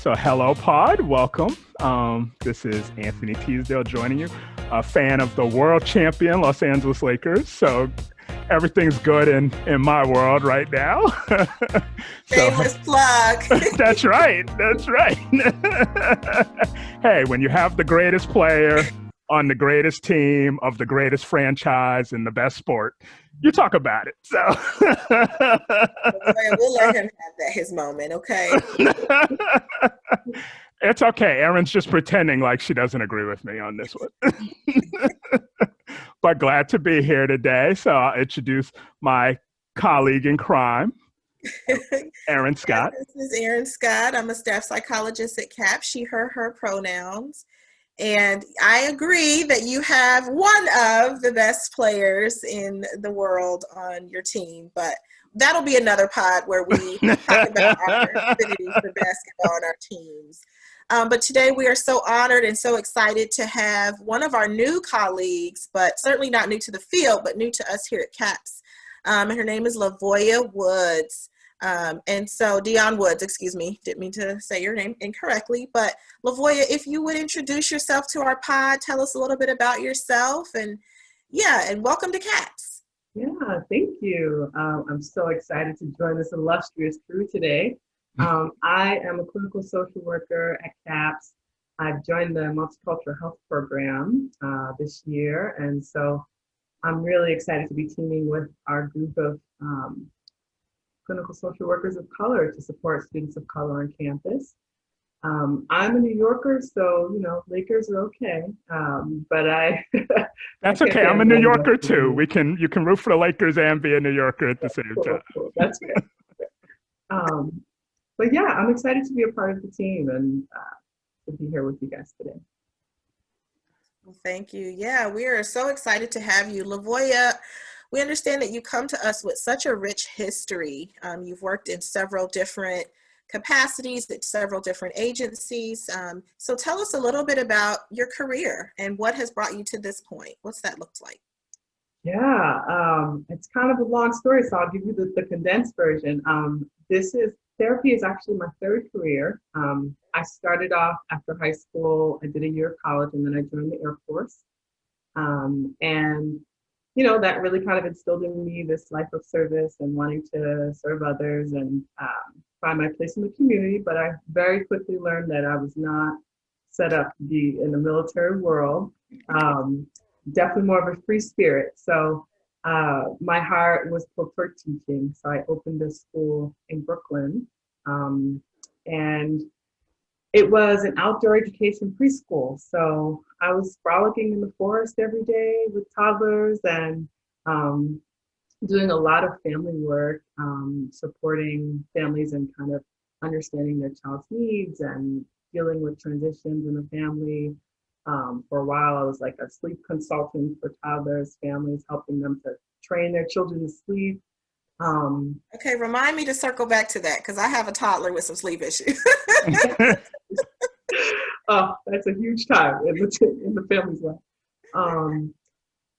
So hello, Pod. Welcome. This is Anthony Teasdale joining you, a fan of the world champion Los Angeles Lakers. So everything's good in my world right now. Shameless plug. That's right. That's right. Hey, when you have the greatest player on the greatest team of the greatest franchise in the best sport, you talk about it. So we'll let him have his moment, okay? It's okay. Erinn's just pretending like she doesn't agree with me on this one. But glad to be here today. So I'll introduce my colleague in crime, Erinn Scott. This is Erinn Scott. I'm a staff psychologist at CAP, she, her pronouns. And I agree that you have one of the best players in the world on your team, but that'll be another pod where we talk about our affinity for basketball on our teams. But today we are so honored and so excited to have one of our new colleagues, but certainly not new to the field, but new to us here at CAPS. And her name is LaVoya Woods. And so Dionne Woods, excuse me, didn't mean to say your name incorrectly, but LaVoya, if you would introduce yourself to our pod, tell us a little bit about yourself, and welcome to CAPS. Yeah, thank you. I'm so excited to join this illustrious crew today. I am a clinical social worker at CAPS. I've joined the Multicultural Health Program this year, and so I'm really excited to be teaming with our group of clinical social workers of color to support students of color on campus. I'm a New Yorker, so, Lakers are okay. But That's okay. I'm a New Yorker too. You can root for the Lakers and be a New Yorker at the same time. Cool. That's good. But yeah, I'm excited to be a part of the team and to be here with you guys today. Well, thank you. Yeah, we are so excited to have you. LaVoya, we understand that you come to us with such a rich history. You've worked in several different capacities at several different agencies. So tell us a little bit about your career and what has brought you to this point. What's that looked like? Yeah, it's kind of a long story, so I'll give you the condensed version. Therapy is actually my third career. I started off after high school. I did a year of college, and then I joined the Air Force. That really kind of instilled in me this life of service and wanting to serve others and find my place in the community. But I very quickly learned that I was not set up to be in the military world. Definitely more of a free spirit. So my heart was toward teaching. So I opened a school in Brooklyn. And it was an outdoor education preschool. So I was frolicking in the forest every day with toddlers and doing a lot of family work, supporting families and kind of understanding their child's needs and dealing with transitions in the family. For a while, I was like a sleep consultant for toddlers, families, helping them to train their children to sleep. Okay, remind me to circle back to that because I have a toddler with some sleep issues. Oh, that's a huge time in the family's life.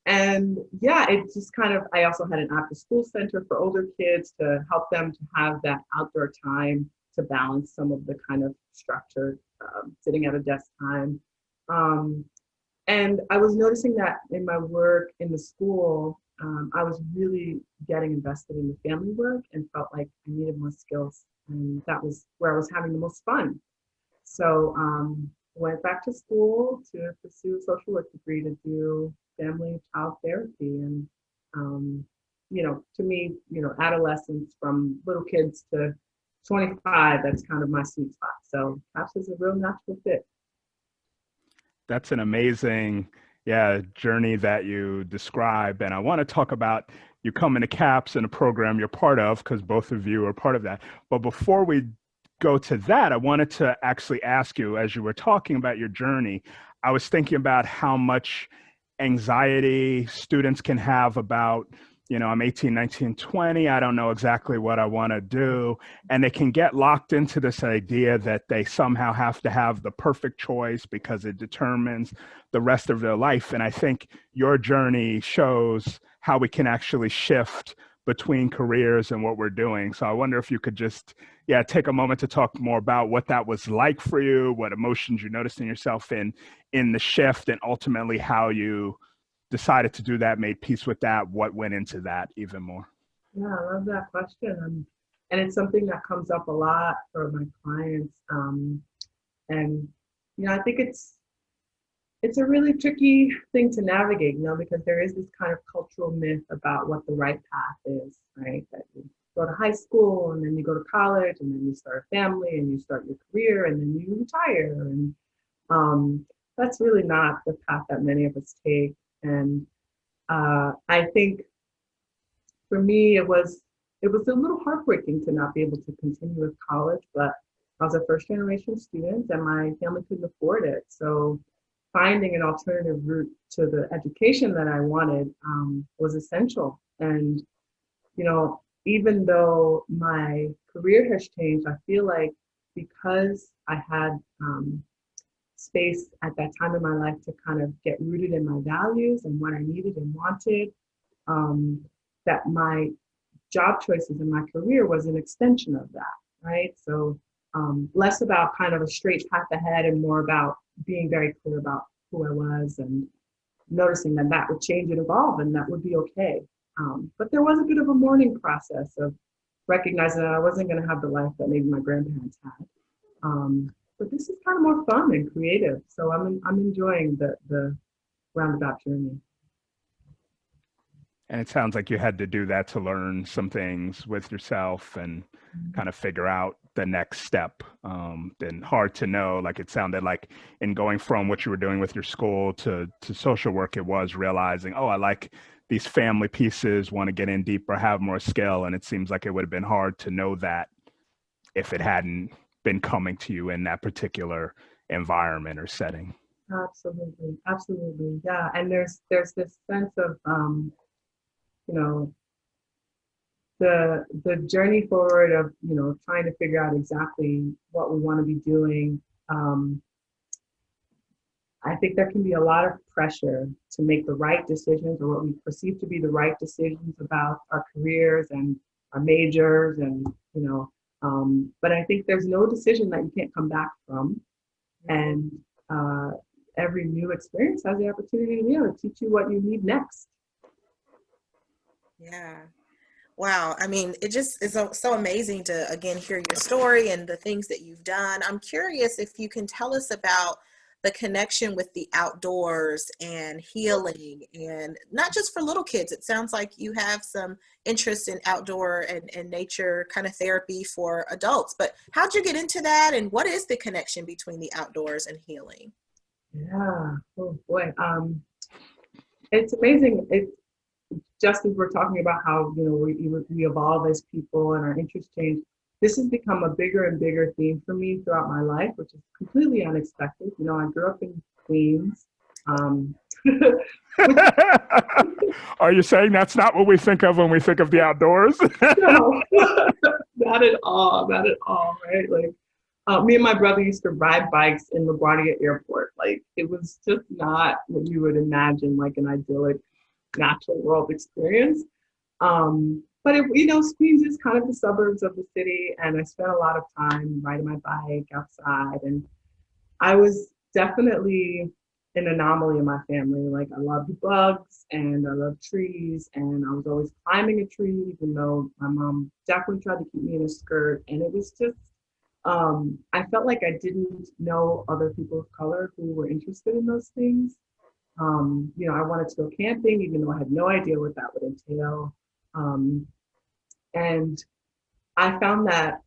And yeah, it just kind of, I also had an after school center for older kids to help them to have that outdoor time to balance some of the kind of structured sitting at a desk time. And I was noticing that in my work in the school, I was really getting invested in the family work and felt like I needed more skills. And that was where I was having the most fun. So went back to school to pursue a social work degree to do family child therapy. And, to me, adolescence from little kids to 25, that's kind of my sweet spot. So CAPS is a real natural fit. That's an amazing journey that you describe. And I want to talk about you coming to CAPS and a program you're part of, because both of you are part of that. But before we go to that, I wanted to actually ask you, as you were talking about your journey, I was thinking about how much anxiety students can have about, I'm 18, 19, 20. I don't know exactly what I want to do. And they can get locked into this idea that they somehow have to have the perfect choice because it determines the rest of their life. And I think your journey shows how we can actually shift between careers and what we're doing. So I wonder if you could just, take a moment to talk more about what that was like for you, what emotions you noticed in yourself in the shift, and ultimately how you decided to do that, made peace with that, what went into that even more. Yeah, I love that question. And it's something that comes up a lot for my clients. And, I think it's a really tricky thing to navigate, because there is this kind of cultural myth about what the right path is, right? That you go to high school and then you go to college and then you start a family and you start your career and then you retire. And that's really not the path that many of us take. And I think for me, it was a little heartbreaking to not be able to continue with college, but I was a first generation student and my family couldn't afford it. So finding an alternative route to the education that I wanted was essential. And, even though my career has changed, I feel like because I had space at that time in my life to kind of get rooted in my values and what I needed and wanted, that my job choices in my career was an extension of that, right? So less about kind of a straight path ahead and more about being very clear about who I was and noticing that that would change and evolve and that would be okay. But there was a bit of a mourning process of recognizing that I wasn't going to have the life that maybe my grandparents had. But this is kind of more fun and creative. So I'm enjoying the roundabout journey. And it sounds like you had to do that to learn some things with yourself and kind of figure out the next step. And hard to know, like it sounded like in going from what you were doing with your school to social work, it was realizing, I like these family pieces, want to get in deeper, have more skill. And it seems like it would have been hard to know that if it hadn't been coming to you in that particular environment or setting. Absolutely. Absolutely. Yeah. And there's this sense of, the journey forward of, trying to figure out exactly what we want to be doing. I think there can be a lot of pressure to make the right decisions or what we perceive to be the right decisions about our careers and our majors and, but I think there's no decision that you can't come back from. And every new experience has the opportunity to teach you what you need next. Yeah. Wow. I mean, it just is so amazing to, again, hear your story and the things that you've done. I'm curious if you can tell us about the connection with the outdoors and healing, and not just for little kids. It sounds like you have some interest in outdoor and nature kind of therapy for adults, but how'd you get into that? And what is the connection between the outdoors and healing? Yeah. Oh boy. It's amazing. Just as we're talking about how, we evolve as people and our interests change, this has become a bigger and bigger theme for me throughout my life, which is completely unexpected. I grew up in Queens. Are you saying that's not what we think of when we think of the outdoors? No, not at all, right? Like, me and my brother used to ride bikes in LaGuardia Airport. Like, it was just not what you would imagine, like an idyllic natural world experience. But Queens is kind of the suburbs of the city, and I spent a lot of time riding my bike outside, and I was definitely an anomaly in my family. Like, I loved bugs and I loved trees, and I was always climbing a tree, even though my mom definitely tried to keep me in a skirt. And it was just, I felt like I didn't know other people of color who were interested in those things. I wanted to go camping, even though I had no idea what that would entail. And I found that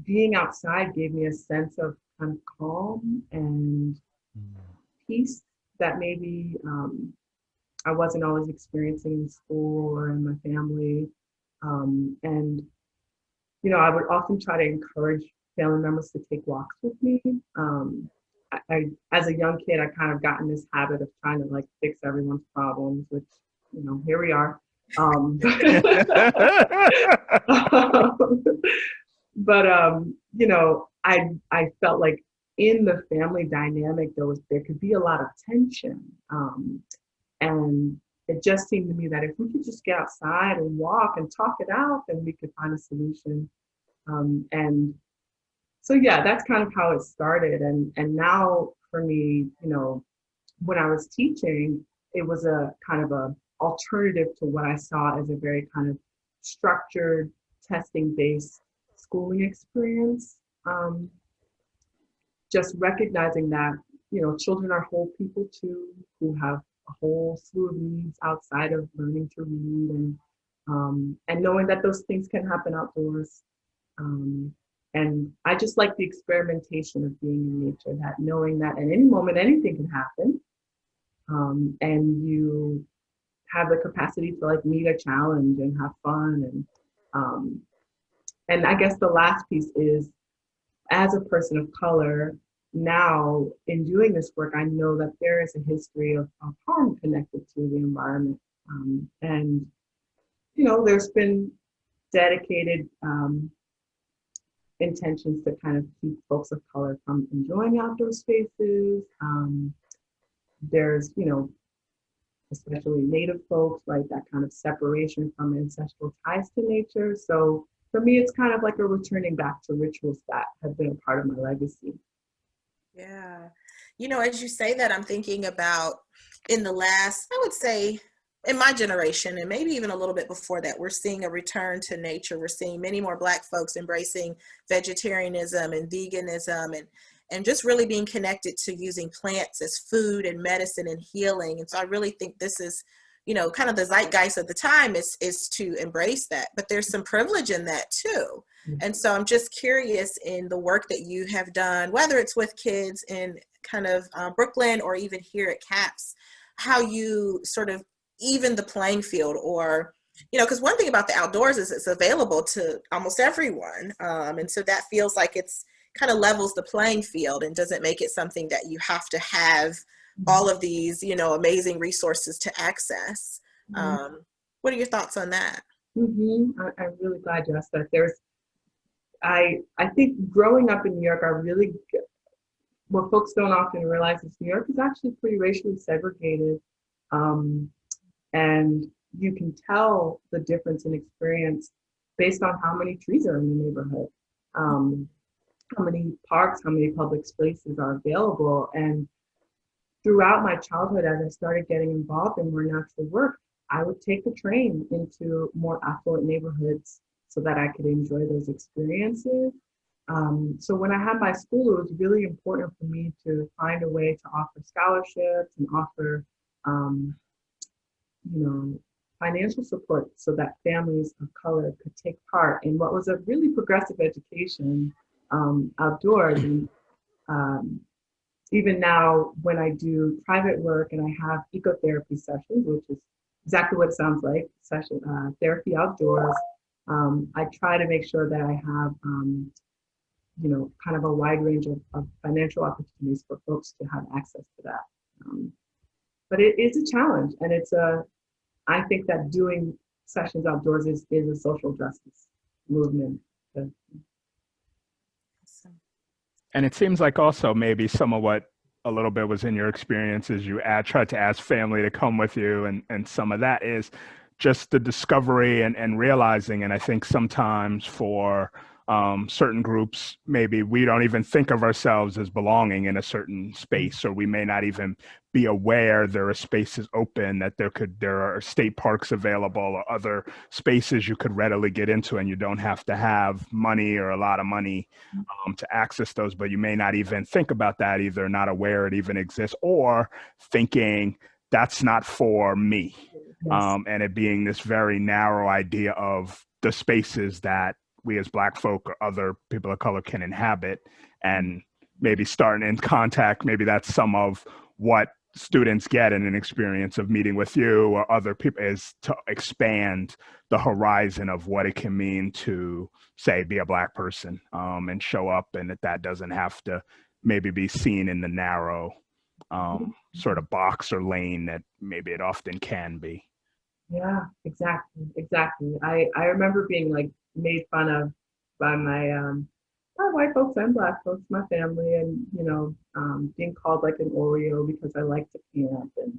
being outside gave me a sense of kind of calm and peace that maybe I wasn't always experiencing in school or in my family. And I would often try to encourage family members to take walks with me. I, as a young kid, I kind of got in this habit of trying to like fix everyone's problems, which, here we are. But I felt like in the family dynamic, there could be a lot of tension. And it just seemed to me that if we could just get outside and walk and talk it out, then we could find a solution. And so, yeah, that's kind of how it started. And now for me, you know, when I was teaching, it was a kind of a alternative to what I saw as a very kind of structured, testing-based schooling experience. Just recognizing that, you know, children are whole people too, who have a whole slew of needs outside of learning to read, and knowing that those things can happen outdoors. And I just like the experimentation of being in nature, that knowing that at any moment anything can happen, and you have the capacity to like meet a challenge and have fun. And I guess the last piece is, as a person of color, now in doing this work, I know that there is a history of harm connected to the environment. And, you know, there's been dedicated intentions to kind of keep folks of color from enjoying outdoor spaces. There's, you know, especially Native folks, right, that kind of separation from ancestral ties to nature. So for me, it's kind of like a returning back to rituals that have been a part of my legacy. Yeah. You know, as you say that, I'm thinking about in the last, I would say, in my generation, and maybe even a little bit before that, we're seeing a return to nature. We're seeing many more Black folks embracing vegetarianism and veganism, and just really being connected to using plants as food and medicine and healing. And so I really think this is, you know, kind of the zeitgeist of the time is to embrace that. But there's some privilege in that too. And so I'm just curious, in the work that you have done, whether it's with kids in kind of Brooklyn or even here at CAPS, how you sort of even the playing field, or, you know, because one thing about the outdoors is it's available to almost everyone. And so that feels like it's kind of levels the playing field and doesn't make it something that you have to have all of these, you know, amazing resources to access. What are your thoughts on that? I'm really glad you asked that. I think growing up in New York, what folks don't often realize is New York is actually pretty racially segregated. And you can tell the difference in experience based on how many trees are in the neighborhood, how many parks, how many public spaces are available. And throughout my childhood, as I started getting involved in more natural work, I would take the train into more affluent neighborhoods so that I could enjoy those experiences. So when I had my school, it was really important for me to find a way to offer scholarships and offer, you know, financial support so that families of color could take part in what was a really progressive education outdoors. And even now, when I do private work and I have ecotherapy sessions, which is exactly what it sounds like, therapy outdoors, I try to make sure that I have, you know, kind of a wide range of financial opportunities for folks to have access to that. But it is a challenge, and I think that doing sessions outdoors is a social justice movement. And it seems like also maybe some of what a little bit was in your experience is you tried to ask family to come with you, and some of that is just the discovery and realizing. And I think sometimes for certain groups, maybe we don't even think of ourselves as belonging in a certain space, or we may not even be aware there are spaces open, that there are state parks available or other spaces you could readily get into, and you don't have to have money or a lot of money to access those. But you may not even think about that, either not aware it even exists, or thinking that's not for me. Yes. And it being this very narrow idea of the spaces that we as Black folk or other people of color can inhabit, and maybe starting in contact. Maybe that's some of what students get in an experience of meeting with you or other people, is to expand the horizon of what it can mean to, say, be a Black person and show up, and that doesn't have to maybe be seen in the narrow sort of box or lane that maybe it often can be. Yeah, exactly. I remember being like made fun of by my white folks and Black folks, my family, and being called like an Oreo because I like to camp, and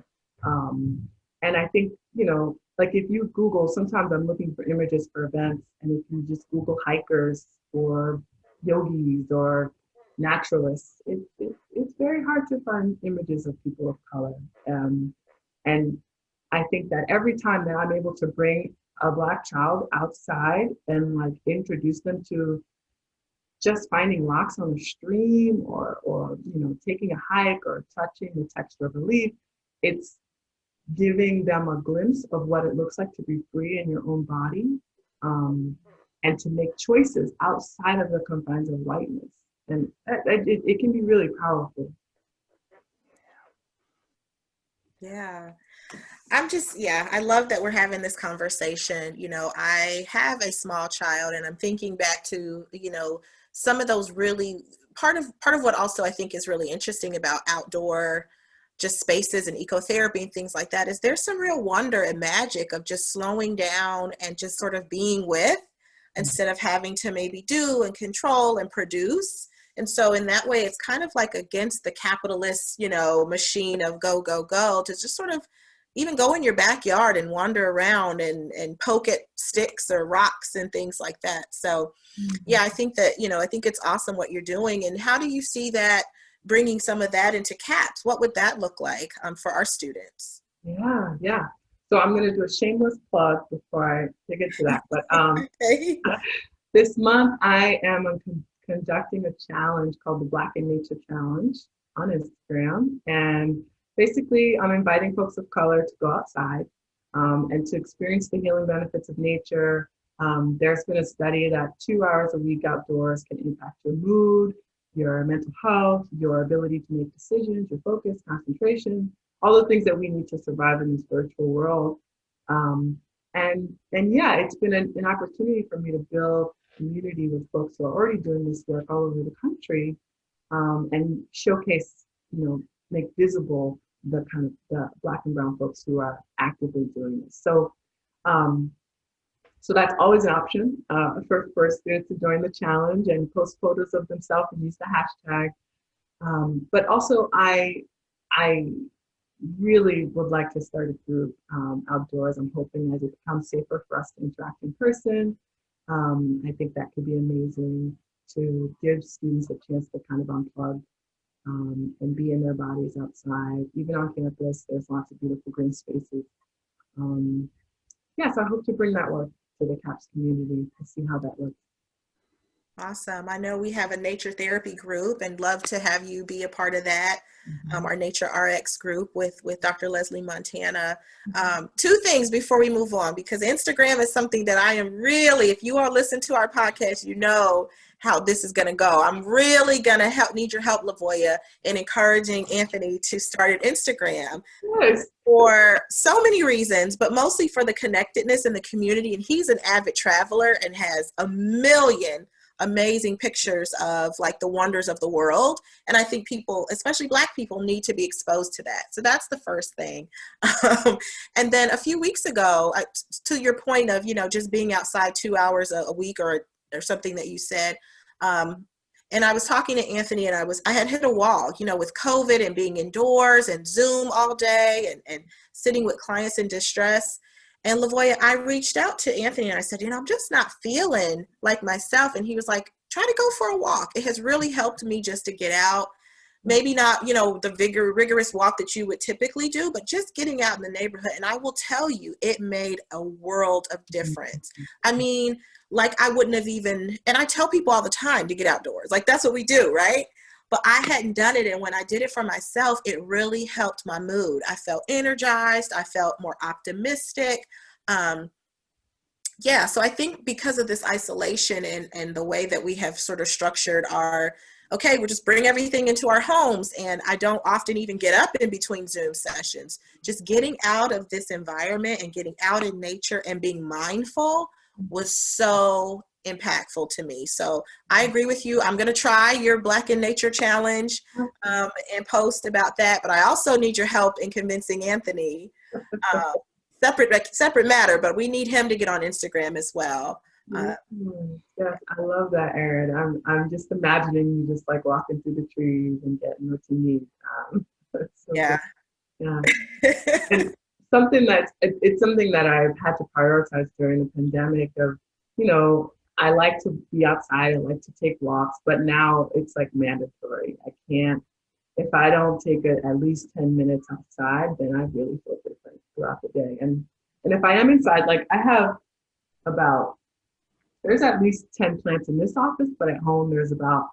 And I think, you know, like if you Google, sometimes I'm looking for images for events, and if you just Google hikers or yogis or naturalists, it's very hard to find images of people of color. And I think that every time that I'm able to bring a Black child outside and like introduce them to just finding rocks on a stream, or you know, taking a hike or touching the texture of a leaf, it's giving them a glimpse of what it looks like to be free in your own body, and to make choices outside of the confines of whiteness. And it can be really powerful. Yeah. I love that we're having this conversation. You know, I have a small child, and I'm thinking back to, you know, some of those really part of what also I think is really interesting about outdoor just spaces and ecotherapy and things like that is there's some real wonder and magic of just slowing down and just sort of being with, instead of having to maybe do and control and produce. And so in that way, it's kind of like against the capitalist, you know, machine of go, go, go, to just sort of even go in your backyard and wander around and poke at sticks or rocks and things like that. So yeah, I think that, you know, I think it's awesome what you're doing. And how do you see that bringing some of that into CAPS? What would that look like for our students? Yeah. So I'm going to do a shameless plug before I dig into that. But Okay. this month I am conducting a challenge called the Black in Nature Challenge on Instagram. And basically, I'm inviting folks of color to go outside and to experience the healing benefits of nature. There's been a study that 2 hours a week outdoors can impact your mood, your mental health, your ability to make decisions, your focus, concentration, all the things that we need to survive in this virtual world. And yeah, it's been an opportunity for me to build community with folks who are already doing this work all over the country, and showcase, you know, make visible the kind of the Black and brown folks who are actively doing this. So so that's always an option for students to join the challenge and post photos of themselves and use the hashtag. But also, I really would like to start a group outdoors. I'm hoping as it becomes safer for us to interact in person. I think that could be amazing to give students a chance to kind of unplug and be in their bodies outside. Even on campus, there's lots of beautiful green spaces. So I hope to bring that work to the CAPS community and see how that looks. Awesome. I know we have a nature therapy group and love to have you be a part of that. Our Nature RX group with Dr. Leslie Montana. Two things before we move on, because Instagram is something that I am really, if you all listen to our podcast, you know how this is going to go. I'm really going to need your help, LaVoya, in encouraging Anthony to start an Instagram. Yes. For so many reasons, but mostly for the connectedness in the community. And he's an avid traveler and has a million amazing pictures of like the wonders of the world. And I think people, especially Black people, need to be exposed to that. So that's the first thing. And then a few weeks ago, to your point of, you know, just being outside 2 hours a week or something that you said, and I was talking to Anthony, and I had hit a wall, you know, with COVID and being indoors and Zoom all day and sitting with clients in distress. And LaVoya, I reached out to Anthony and I said, you know, I'm just not feeling like myself. And he was like, try to go for a walk. It has really helped me just to get out. Maybe not, you know, the rigorous walk that you would typically do, but just getting out in the neighborhood. And I will tell you, it made a world of difference. I mean, like I wouldn't have even, and I tell people all the time to get outdoors. Like that's what we do, right? But I hadn't done it. And when I did it for myself, it really helped my mood. I felt energized. I felt more optimistic. So I think because of this isolation and the way that we have sort of structured our, okay, we'll just bring everything into our homes. And I don't often even get up in between Zoom sessions. Just getting out of this environment and getting out in nature and being mindful was so impactful to me. So I agree with you. I'm going to try your Black in Nature challenge and post about that. But I also need your help in convincing Anthony. Separate matter, but we need him to get on Instagram as well. Yes, I love that, Erinn. I'm just imagining you just like walking through the trees and getting what you need. So yeah. good. Yeah. And it's something that I've had to prioritize during the pandemic of, I like to be outside, I like to take walks, but now it's like mandatory. I can't, if I don't take at least 10 minutes outside, then I really feel different throughout the day. And if I am inside, like I have there's at least 10 plants in this office, but at home there's about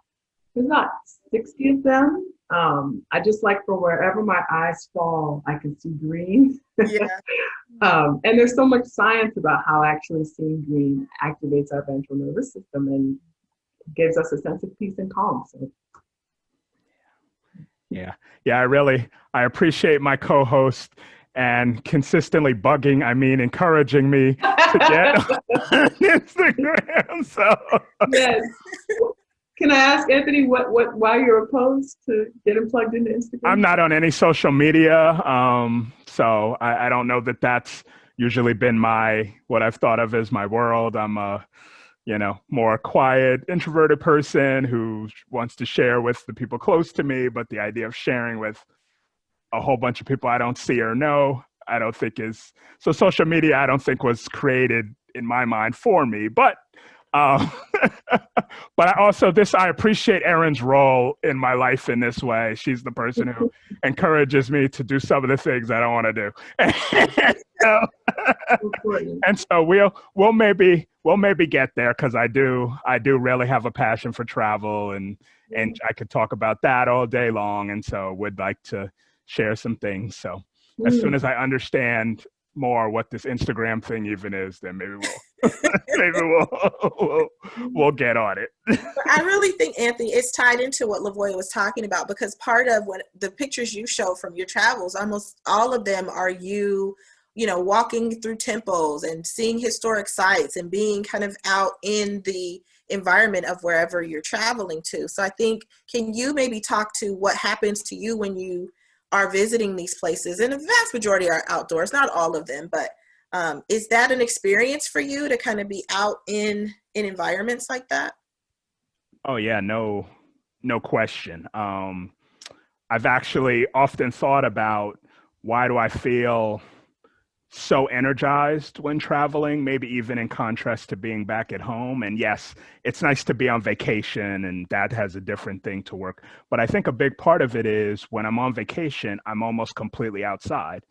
60 of them. I just like for wherever my eyes fall, I can see green. Yeah. And there's so much science about how actually seeing green activates our ventral nervous system and gives us a sense of peace and calm. So. Yeah. I appreciate my co-host and consistently encouraging me to get on Instagram. So yes. Can I ask Anthony why you're opposed to getting plugged into Instagram? I'm not on any social media, so I don't know that that's usually been what I've thought of as my world. I'm a more quiet, introverted person who wants to share with the people close to me, but the idea of sharing with a whole bunch of people I don't see or know, I don't think so social media I don't think was created in my mind for me, but but I appreciate Erinn's role in my life in this way. She's the person who encourages me to do some of the things I don't want to do. And so we'll maybe get there, because I do really have a passion for travel, and I could talk about that all day long. And so would like to share some things. So as soon as I understand more what this Instagram thing even is, then maybe we'll get on it. I really think, Anthony, it's tied into what LaVoya was talking about, because part of what the pictures you show from your travels, almost all of them are you walking through temples and seeing historic sites and being kind of out in the environment of wherever you're traveling to. So I think, can you maybe talk to what happens to you when you are visiting these places? And the vast majority are outdoors, not all of them, but is that an experience for you to kind of be out in environments like that? Oh yeah, no question. I've actually often thought about, why do I feel so energized when traveling, maybe even in contrast to being back at home. And yes, it's nice to be on vacation, and that has a different thing to work. But I think a big part of it is, when I'm on vacation, I'm almost completely outside.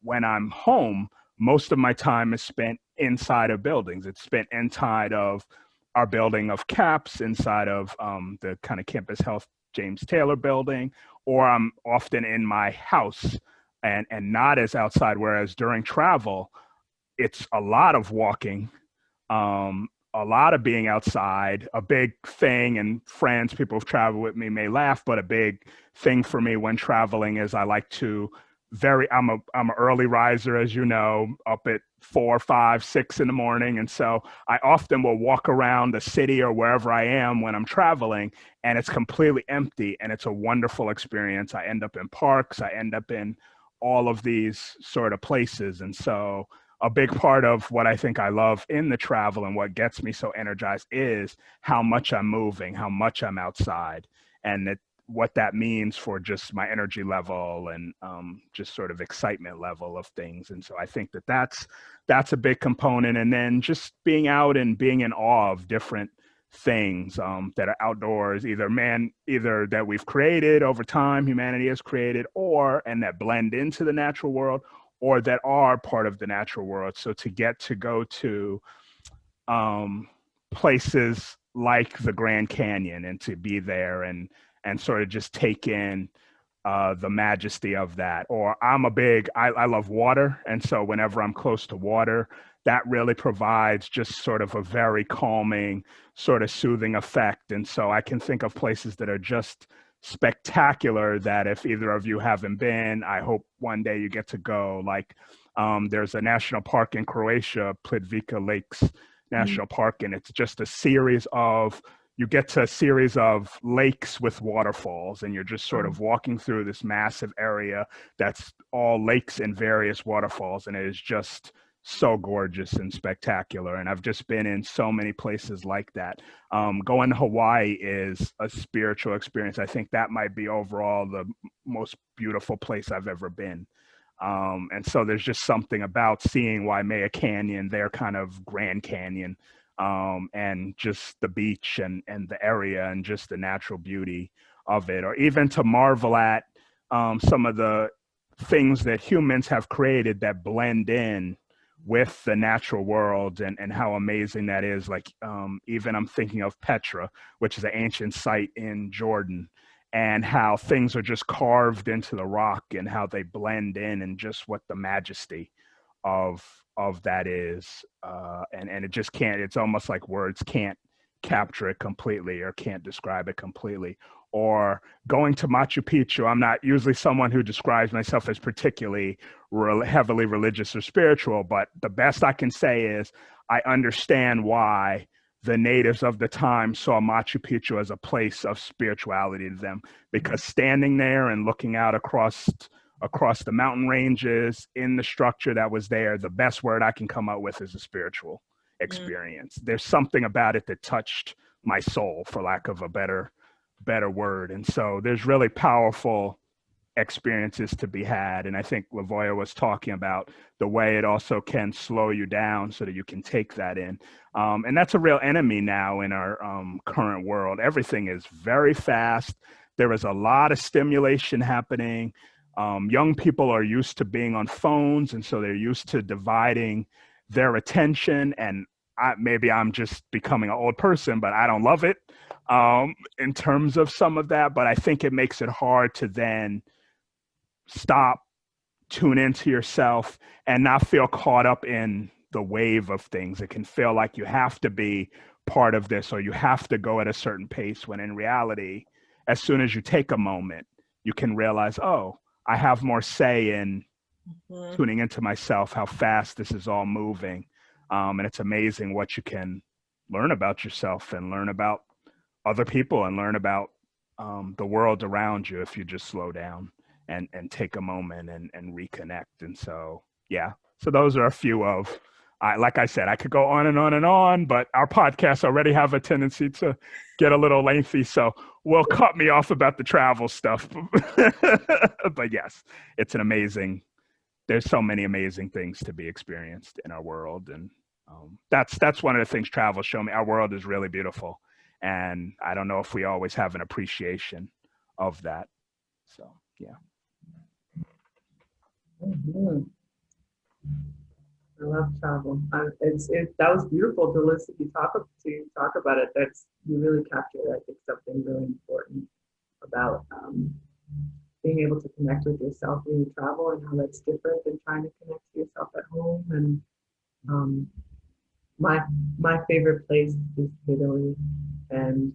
When I'm home, most of my time is spent inside of buildings. It's spent inside of our building of CAPS, inside of the kind of Campus Health James Taylor building, or I'm often in my house and not as outside. Whereas during travel, it's a lot of walking, a lot of being outside. A big thing, and people who've traveled with me may laugh, but a big thing for me when traveling is I like to I'm an early riser, as you know, up at 4, 5, 6 in the morning. And so I often will walk around the city or wherever I am when I'm traveling, and it's completely empty, and it's a wonderful experience. I end up in parks, I end up in all of these sort of places. And so a big part of what I think I love in the travel and what gets me so energized is how much I'm moving, how much I'm outside, and what that means for just my energy level and just sort of excitement level of things. And so I think that's a big component. And then just being out and being in awe of different things that are outdoors, either that we've created over time, humanity has created, and that blend into the natural world, or that are part of the natural world. So to get to go to places like the Grand Canyon, and to be there and sort of just take in the majesty of that. Or I love water. And so whenever I'm close to water, that really provides just sort of a very calming, sort of soothing effect. And so I can think of places that are just spectacular, that if either of you haven't been, I hope one day you get to go. Like there's a national park in Croatia, Plitvica Lakes National Park, and it's just you get to a series of lakes with waterfalls, and you're just sort of walking through this massive area that's all lakes and various waterfalls, and it is just so gorgeous and spectacular. And I've just been in so many places like that. Going to Hawaii is a spiritual experience. I think that might be overall the most beautiful place I've ever been. And so there's just something about seeing Waimea Canyon, their kind of Grand Canyon, and just the beach and the area and just the natural beauty of it, or even to marvel at some of the things that humans have created that blend in with the natural world, and how amazing that is. Like even I'm thinking of Petra, which is an ancient site in Jordan, and how things are just carved into the rock and how they blend in, and just what the majesty of that is. And it just can't, it's almost like words can't capture it completely or can't describe it completely. Or going to Machu Picchu, I'm not usually someone who describes myself as particularly heavily religious or spiritual, but the best I can say is I understand why the natives of the time saw Machu Picchu as a place of spirituality to them, because standing there and looking out across the mountain ranges in the structure that was there, the best word I can come up with is a spiritual experience. There's something about it that touched my soul, for lack of a better word. And so there's really powerful experiences to be had. And I think LaVoya was talking about the way it also can slow you down so that you can take that in. And that's a real enemy now in our current world. Everything is very fast. There is a lot of stimulation happening. Young people are used to being on phones, and so they're used to dividing their attention. And maybe I'm just becoming an old person, but I don't love it in terms of some of that. But I think it makes it hard to then stop, tune into yourself, and not feel caught up in the wave of things. It can feel like you have to be part of this, or you have to go at a certain pace, when in reality, as soon as you take a moment, you can realize, oh, I have more say in tuning into myself, how fast this is all moving. And it's amazing what you can learn about yourself and learn about other people and learn about the world around you if you just slow down and take a moment and reconnect. And so, yeah, so those are a few of, like I said, I could go on and on and on, but our podcasts already have a tendency to get a little lengthy. So will cut me off about the travel stuff. But yes, it's an amazing, there's so many amazing things to be experienced in our world. And that's one of the things travel show me. Our world is really beautiful. And I don't know if we always have an appreciation of that. So, yeah. Mm-hmm. I love travel. That was beautiful to listen to you talk about it. You really captured, I think, something really important about being able to connect with yourself when you travel, and how that's different than trying to connect to yourself at home. And my favorite place is Italy, and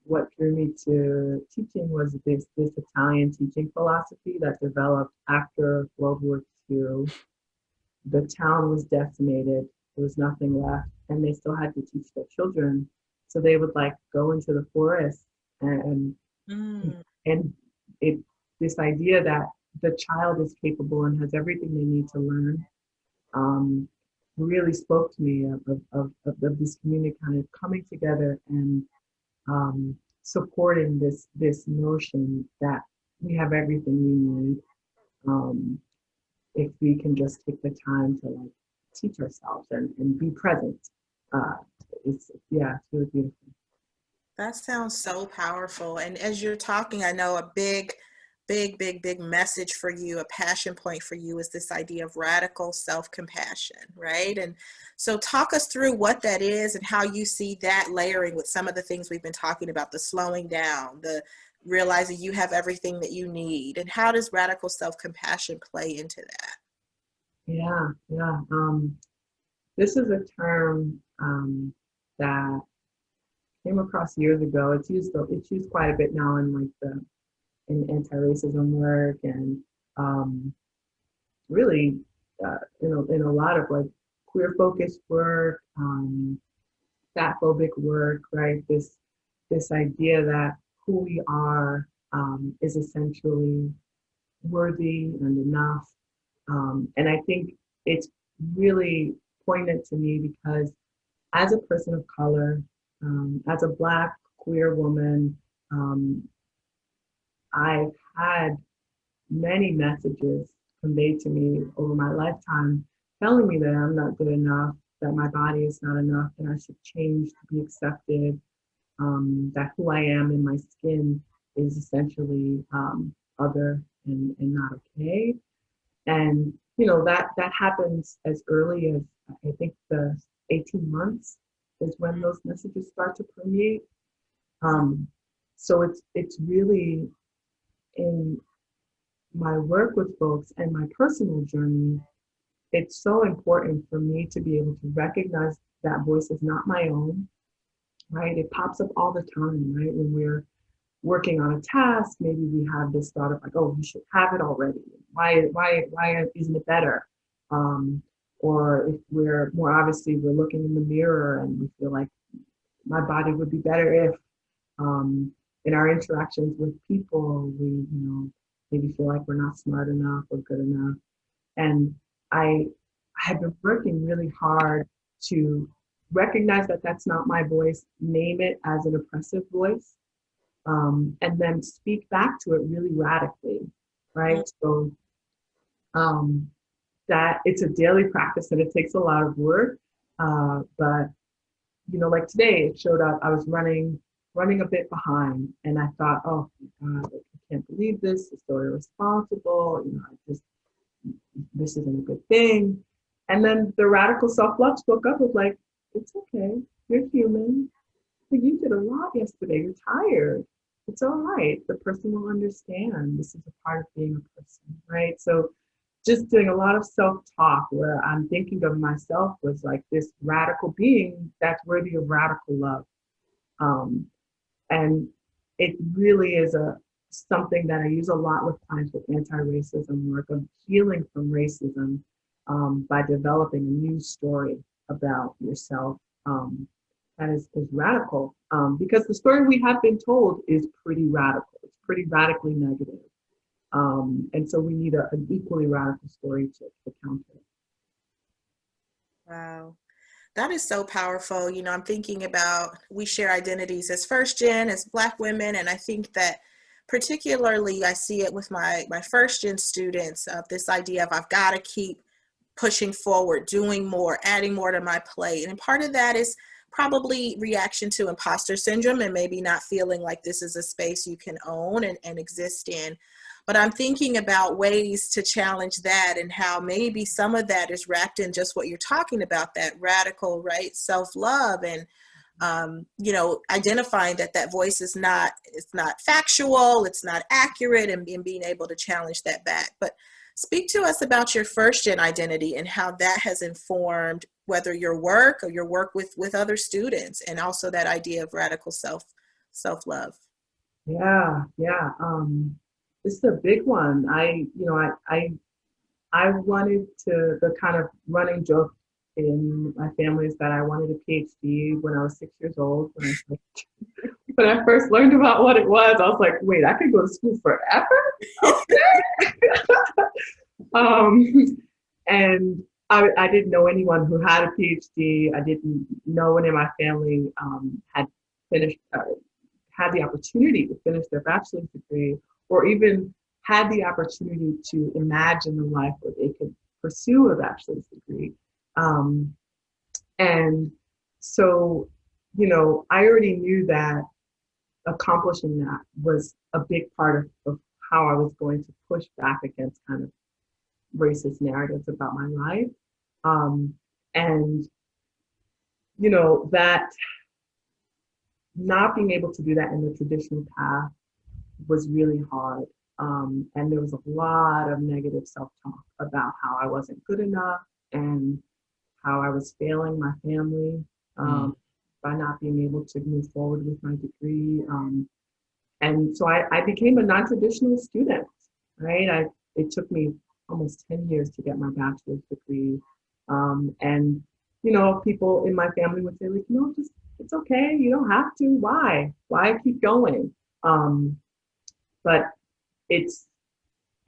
what drew me to teaching was this Italian teaching philosophy that developed after World War II. The town was decimated. There was nothing left, and they still had to teach their children. So they would go into the forest and this idea that the child is capable and has everything they need to learn really spoke to me of this community kind of coming together and supporting this notion that we have everything we need. If we can just take the time to teach ourselves and be present. It's really beautiful. That sounds so powerful. And as you're talking, I know a big message for you, a passion point for you, is this idea of radical self-compassion, right? And so talk us through what that is and how you see that layering with some of the things we've been talking about, the slowing down, the realizing you have everything that you need, and how does radical self-compassion play into that? Yeah. This is a term that came across years ago. It's used quite a bit now in in anti-racism work, and really in a lot of queer focused work, fat phobic work, right? This idea that who we are is essentially worthy and enough. And I think it's really poignant to me because as a person of color, as a Black queer woman, I've had many messages conveyed to me over my lifetime, telling me that I'm not good enough, that my body is not enough, that I should change to be accepted, that who I am in my skin is essentially other and not okay. And that happens as early as I think the 18 months is when those messages start to permeate. So it's really in my work with folks and my personal journey, it's so important for me to be able to recognize that voice is not my own, right? It pops up all the time, right? When we're working on a task, maybe we have this thought of like, oh, you should have it already. Why isn't it better? Or if we're more obviously, we're looking in the mirror and we feel like my body would be better if, in our interactions with people, we, maybe feel like we're not smart enough or good enough. And I have been working really hard to recognize that that's not my voice, name it as an oppressive voice, and then speak back to it really radically, right? So that it's a daily practice and it takes a lot of work, but like today it showed up, I was running a bit behind, and I thought, oh my God, I can't believe this, it's so irresponsible, this isn't a good thing. And then the radical self-love spoke up with like, it's okay, you're human, but you did a lot yesterday, you're tired, it's all right, the person will understand, this is a part of being a person, right? So just doing a lot of self-talk where I'm thinking of myself was like this radical being that's worthy of radical love. And it really is something that I use a lot with clients with anti-racism work, of healing from racism, by developing a new story about yourself that is radical, because the story we have been told is pretty radical. It's pretty radically negative. And so we need an equally radical story to counter it. Wow. That is so powerful. I'm thinking about, we share identities as first gen, as Black women, and I think that particularly I see it with my first gen students, of this idea of I've got to keep pushing forward, doing more, adding more to my plate. And part of that is probably reaction to imposter syndrome and maybe not feeling like this is a space you can own and exist in. But I'm thinking about ways to challenge that, and how maybe some of that is wrapped in just what you're talking about, that radical, right, self-love, and identifying that voice is it's not factual, it's not accurate, and being able to challenge that back. But speak to us about your first gen identity and how that has informed whether your work or your work with other students, and also that idea of radical self-love. Yeah. This is a big one. I wanted to, the kind of running joke in my family is that I wanted a PhD when I was 6 years old. When I first learned about what it was, I was like, wait, I could go to school forever? Okay. And I didn't know anyone who had a PhD. I didn't know anyone in my family had finished, had the opportunity to finish their bachelor's degree, or even had the opportunity to imagine a life where they could pursue a bachelor's degree. And so, I already knew that accomplishing that was a big part of how I was going to push back against kind of racist narratives about my life. And, that not being able to do that in the traditional path was really hard. And there was a lot of negative self-talk about how I wasn't good enough and how I was failing my family by not being able to move forward with my degree. And so I became a non-traditional student, right? It took me almost 10 years to get my bachelor's degree. And, people in my family would say, like, just, it's okay, you don't have to. Why keep going? But it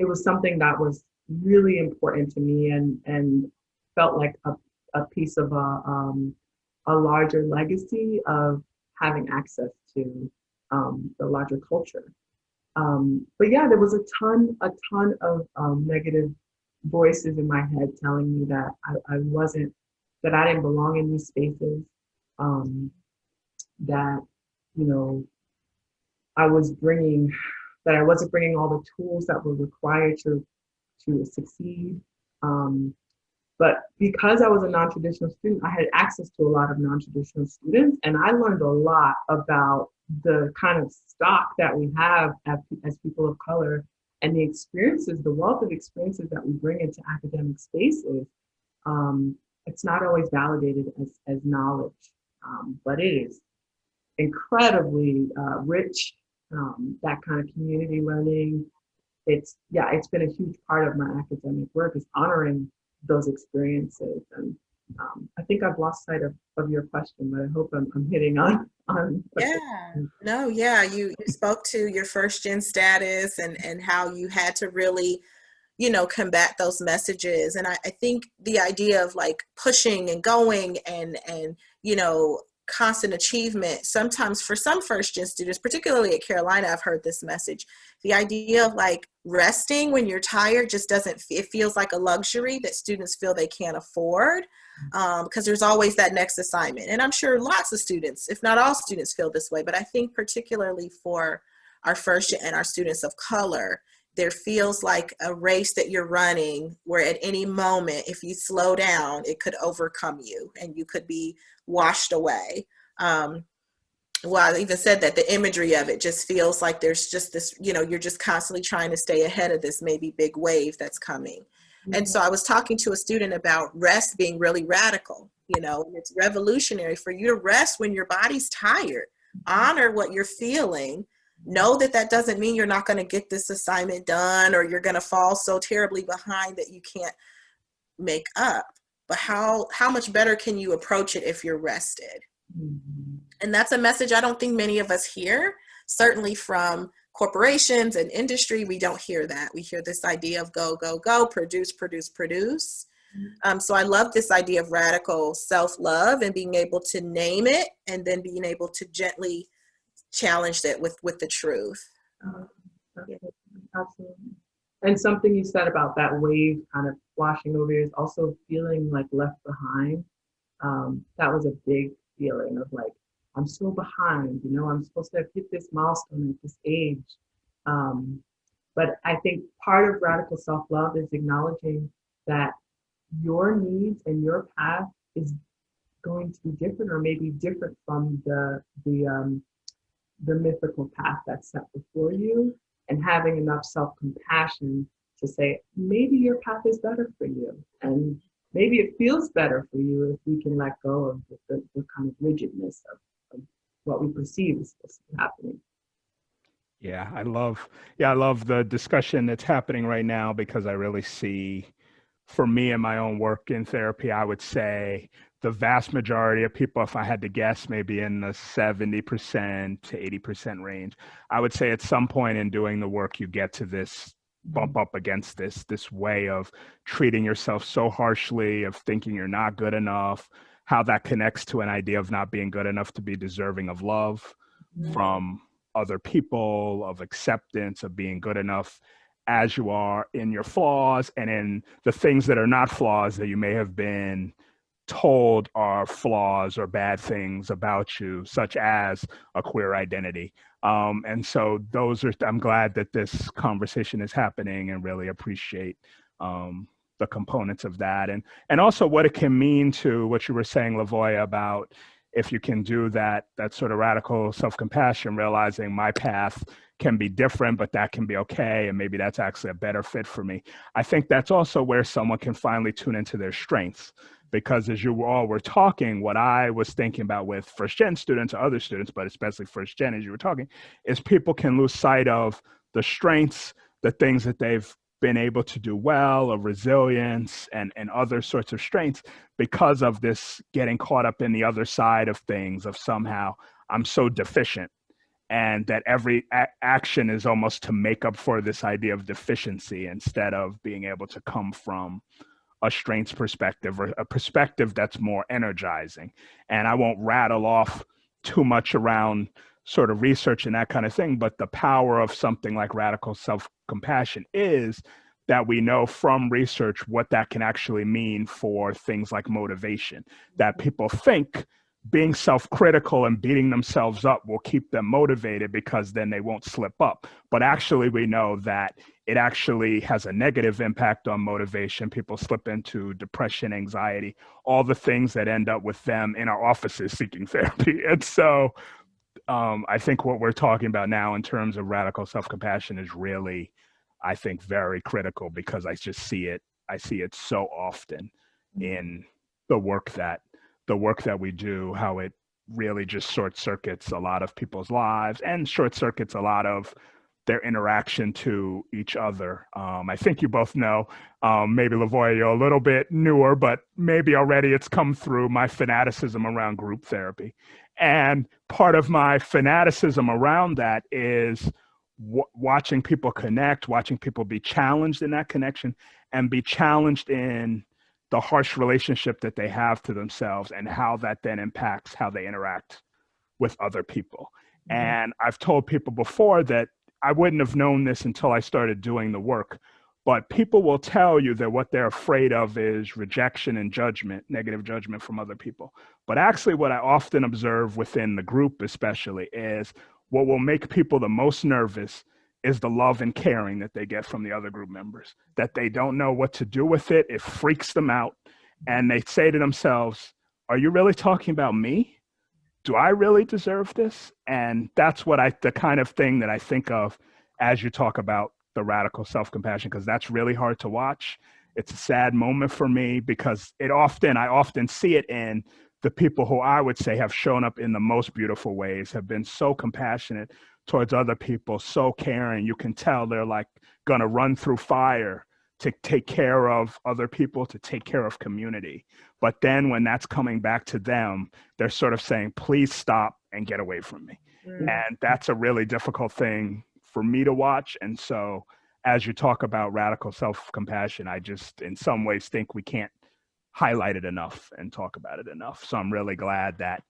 was something that was really important to me and felt like a piece of a larger legacy of having access to the larger culture. But yeah, there was a ton of negative voices in my head telling me that I wasn't, that I didn't belong in these spaces, that, you know, I was bringing, that I wasn't bringing all the tools that were required to succeed. But because I was a non-traditional student, I had access to a lot of non-traditional students, and I learned a lot about the kind of stock that we have as people of color, and the experiences, the wealth of experiences that we bring into academic spaces. It's not always validated as knowledge, but it is incredibly rich. That kind of community learning. It's been a huge part of my academic work, is honoring those experiences. And I think I've lost sight of your question, but I hope I'm hitting on. Yeah, no, yeah, you spoke to your first gen status and how you had to really, you know, combat those messages. And I think the idea of like pushing and going and, you know, constant achievement, sometimes for some first gen students, particularly at Carolina, I've heard this message. The idea of like resting when you're tired just doesn't, it feels like a luxury that students feel they can't afford, because there's always that next assignment. And I'm sure lots of students, if not all students, feel this way. But I think particularly for our first gen and our students of color, there feels like a race that you're running where at any moment, if you slow down, it could overcome you and you could be washed away. Well, I even said that the imagery of it just feels like there's just this, you know, you're just constantly trying to stay ahead of this maybe big wave that's coming. Mm-hmm. And so I was talking to a student about rest being really radical, you know, it's revolutionary for you to rest when your body's tired, honor what you're feeling. Know that that doesn't mean you're not going to get this assignment done or you're going to fall so terribly behind that you can't make up. But how much better can you approach it if you're rested? Mm-hmm. And that's a message I don't think many of us hear, certainly from corporations and industry. We don't hear that. We hear this idea of go, go, go, produce, produce, produce. Mm-hmm. So I love this idea of radical self-love and being able to name it and then being able to gently challenge it with the truth. Absolutely. And something you said about that wave kind of washing over you is also feeling like left behind. That was a big feeling of like, I'm so behind, you know, I'm supposed to have hit this milestone at this age. But I think part of radical self-love is acknowledging that your needs and your path is going to be different, or maybe different from the mythical path that's set before you, and having enough self-compassion to say, maybe your path is better for you. And maybe it feels better for you if we can let go of the kind of rigidness of what we perceive is supposed to be happening. Yeah, I love the discussion that's happening right now, because I really see, for me in my own work in therapy, I would say the vast majority of people, if I had to guess, maybe in the 70% to 80% range, I would say at some point in doing the work, you get to this bump up against this way of treating yourself so harshly, of thinking you're not good enough, how that connects to an idea of not being good enough to be deserving of love from other people, of acceptance, of being good enough as you are in your flaws and in the things that are not flaws that you may have been told are flaws or bad things about you, such as a queer identity. And so I'm glad that this conversation is happening, and really appreciate the components of that. And also what it can mean to what you were saying, LaVoya, about if you can do that sort of radical self-compassion, realizing my path can be different, but that can be okay. And maybe that's actually a better fit for me. I think that's also where someone can finally tune into their strengths. Because as you all were talking, what I was thinking about with first gen students or other students, but especially first gen, as you were talking, is people can lose sight of the strengths, the things that they've been able to do well, of resilience and other sorts of strengths, because of this getting caught up in the other side of things, of somehow I'm so deficient, and that every action is almost to make up for this idea of deficiency, instead of being able to come from a strengths perspective, or a perspective that's more energizing. And I won't rattle off too much around sort of research and that kind of thing. But the power of something like radical self-compassion is that we know from research what that can actually mean for things like motivation, that people think being self-critical and beating themselves up will keep them motivated because then they won't slip up. But actually, we know that it actually has a negative impact on motivation. People slip into depression, anxiety, all the things that end up with them in our offices seeking therapy. And so I think what we're talking about now in terms of radical self-compassion is really, I think, very critical, because I just see it. I see it so often in the work that we do, how it really just short circuits a lot of people's lives and short circuits a lot of their interaction to each other. I think you both know, maybe LaVoya, you're a little bit newer, but maybe already it's come through my fanaticism around group therapy. And part of my fanaticism around that is watching people connect, watching people be challenged in that connection and be challenged in the harsh relationship that they have to themselves and how that then impacts how they interact with other people. And I've told people before that I wouldn't have known this until I started doing the work, but people will tell you that what they're afraid of is rejection and judgment, negative judgment from other people. But actually what I often observe within the group especially is what will make people the most nervous is the love and caring that they get from the other group members, that they don't know what to do with it. It freaks them out. And they say to themselves, are you really talking about me? Do I really deserve this? And that's what the kind of thing that I think of as you talk about the radical self-compassion, because that's really hard to watch. It's a sad moment for me because I often see it in the people who I would say have shown up in the most beautiful ways, have been so compassionate towards other people, so caring. You can tell they're like gonna run through fire to take care of other people, to take care of community. But then when that's coming back to them, they're sort of saying, please stop and get away from me. And that's a really difficult thing for me to watch. And so as you talk about radical self-compassion, I just in some ways think we can't highlight it enough and talk about it enough. So I'm really glad that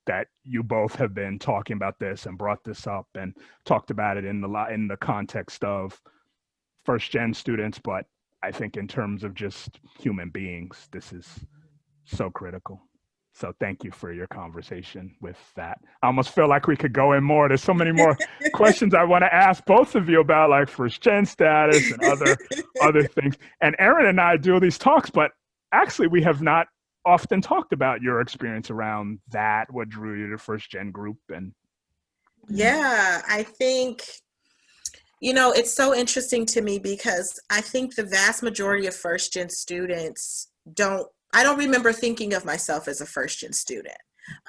that you both have been talking about this and brought this up and talked about it in the context of first gen students, but I think in terms of just human beings, this is so critical. So thank you for your conversation with that. I almost feel like we could go in more. There's so many more questions I want to ask both of you about, like first gen status and other things. And Erinn and I do these talks, but actually we have not often talked about your experience around that, what drew you to first gen group. And yeah, I think, it's so interesting to me because I think the vast majority of first gen students I don't remember thinking of myself as a first gen student.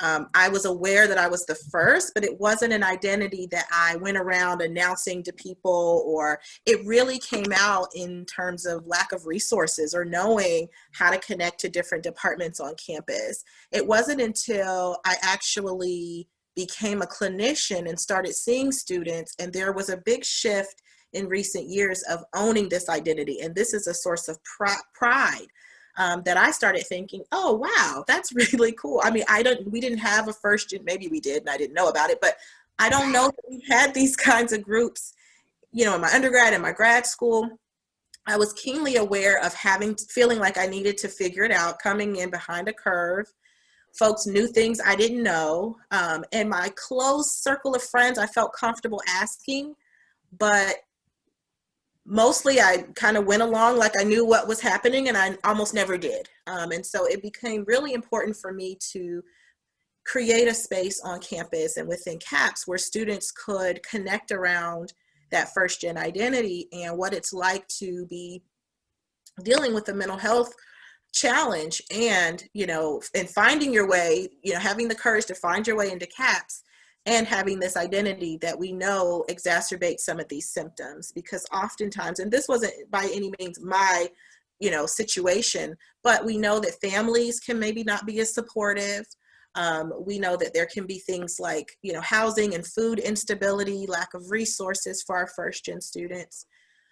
I was aware that I was the first, but it wasn't an identity that I went around announcing to people, or it really came out in terms of lack of resources or knowing how to connect to different departments on campus. It wasn't until I actually became a clinician and started seeing students, and there was a big shift in recent years of owning this identity. And this is a source of pride. That I started thinking, oh, wow, that's really cool. I mean, we didn't have a first gen, maybe we did and I didn't know about it, but I don't know that we had these kinds of groups, in my undergrad and my grad school. I was keenly aware of feeling like I needed to figure it out, coming in behind a curve. Folks knew things I didn't know. And my close circle of friends, I felt comfortable asking, but mostly I kind of went along like I knew what was happening, and I almost never did. And so it became really important for me to create a space on campus and within CAPS where students could connect around that first gen identity and what it's like to be dealing with a mental health challenge and, and finding your way, having the courage to find your way into CAPS and having this identity that we know exacerbates some of these symptoms. Because oftentimes, and this wasn't by any means my, situation, but we know that families can maybe not be as supportive. We know that there can be things like, housing and food instability, lack of resources for our first gen students.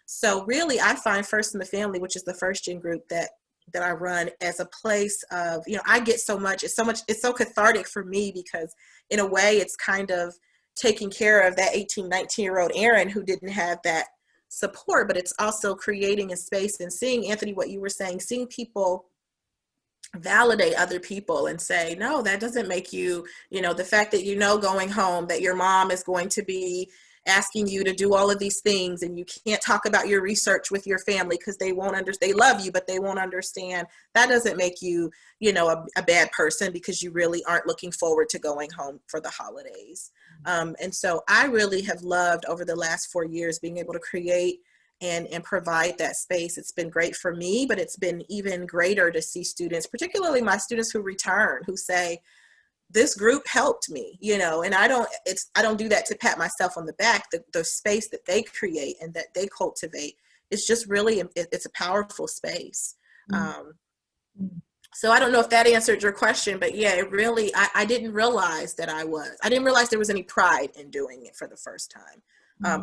So really, I find First in the Family, which is the first gen group, that that I run as a place of, you know, I get so much, it's so cathartic for me, because in a way it's kind of taking care of that 18, 19-year-old Erinn who didn't have that support, but it's also creating a space and seeing, Anthony, what you were saying, seeing people validate other people and say, no, that doesn't make you, you know, the fact that, you know, going home that your mom is going to be asking you to do all of these things and you can't talk about your research with your family because they won't understand. They love you, but they won't understand. That doesn't make you, you know, a bad person, because you really aren't looking forward to going home for the holidays. And so I really have loved over the last 4 years being able to create and provide that space. It's been great for me, but it's been even greater to see students, particularly my students who return, who say, this group helped me, you know, and I don't do that to pat myself on the back. The space that they create and that they cultivate is just really, it's a powerful space. So I don't know if that answered your question, but yeah, it really, I didn't realize that I didn't realize there was any pride in doing it for the first time.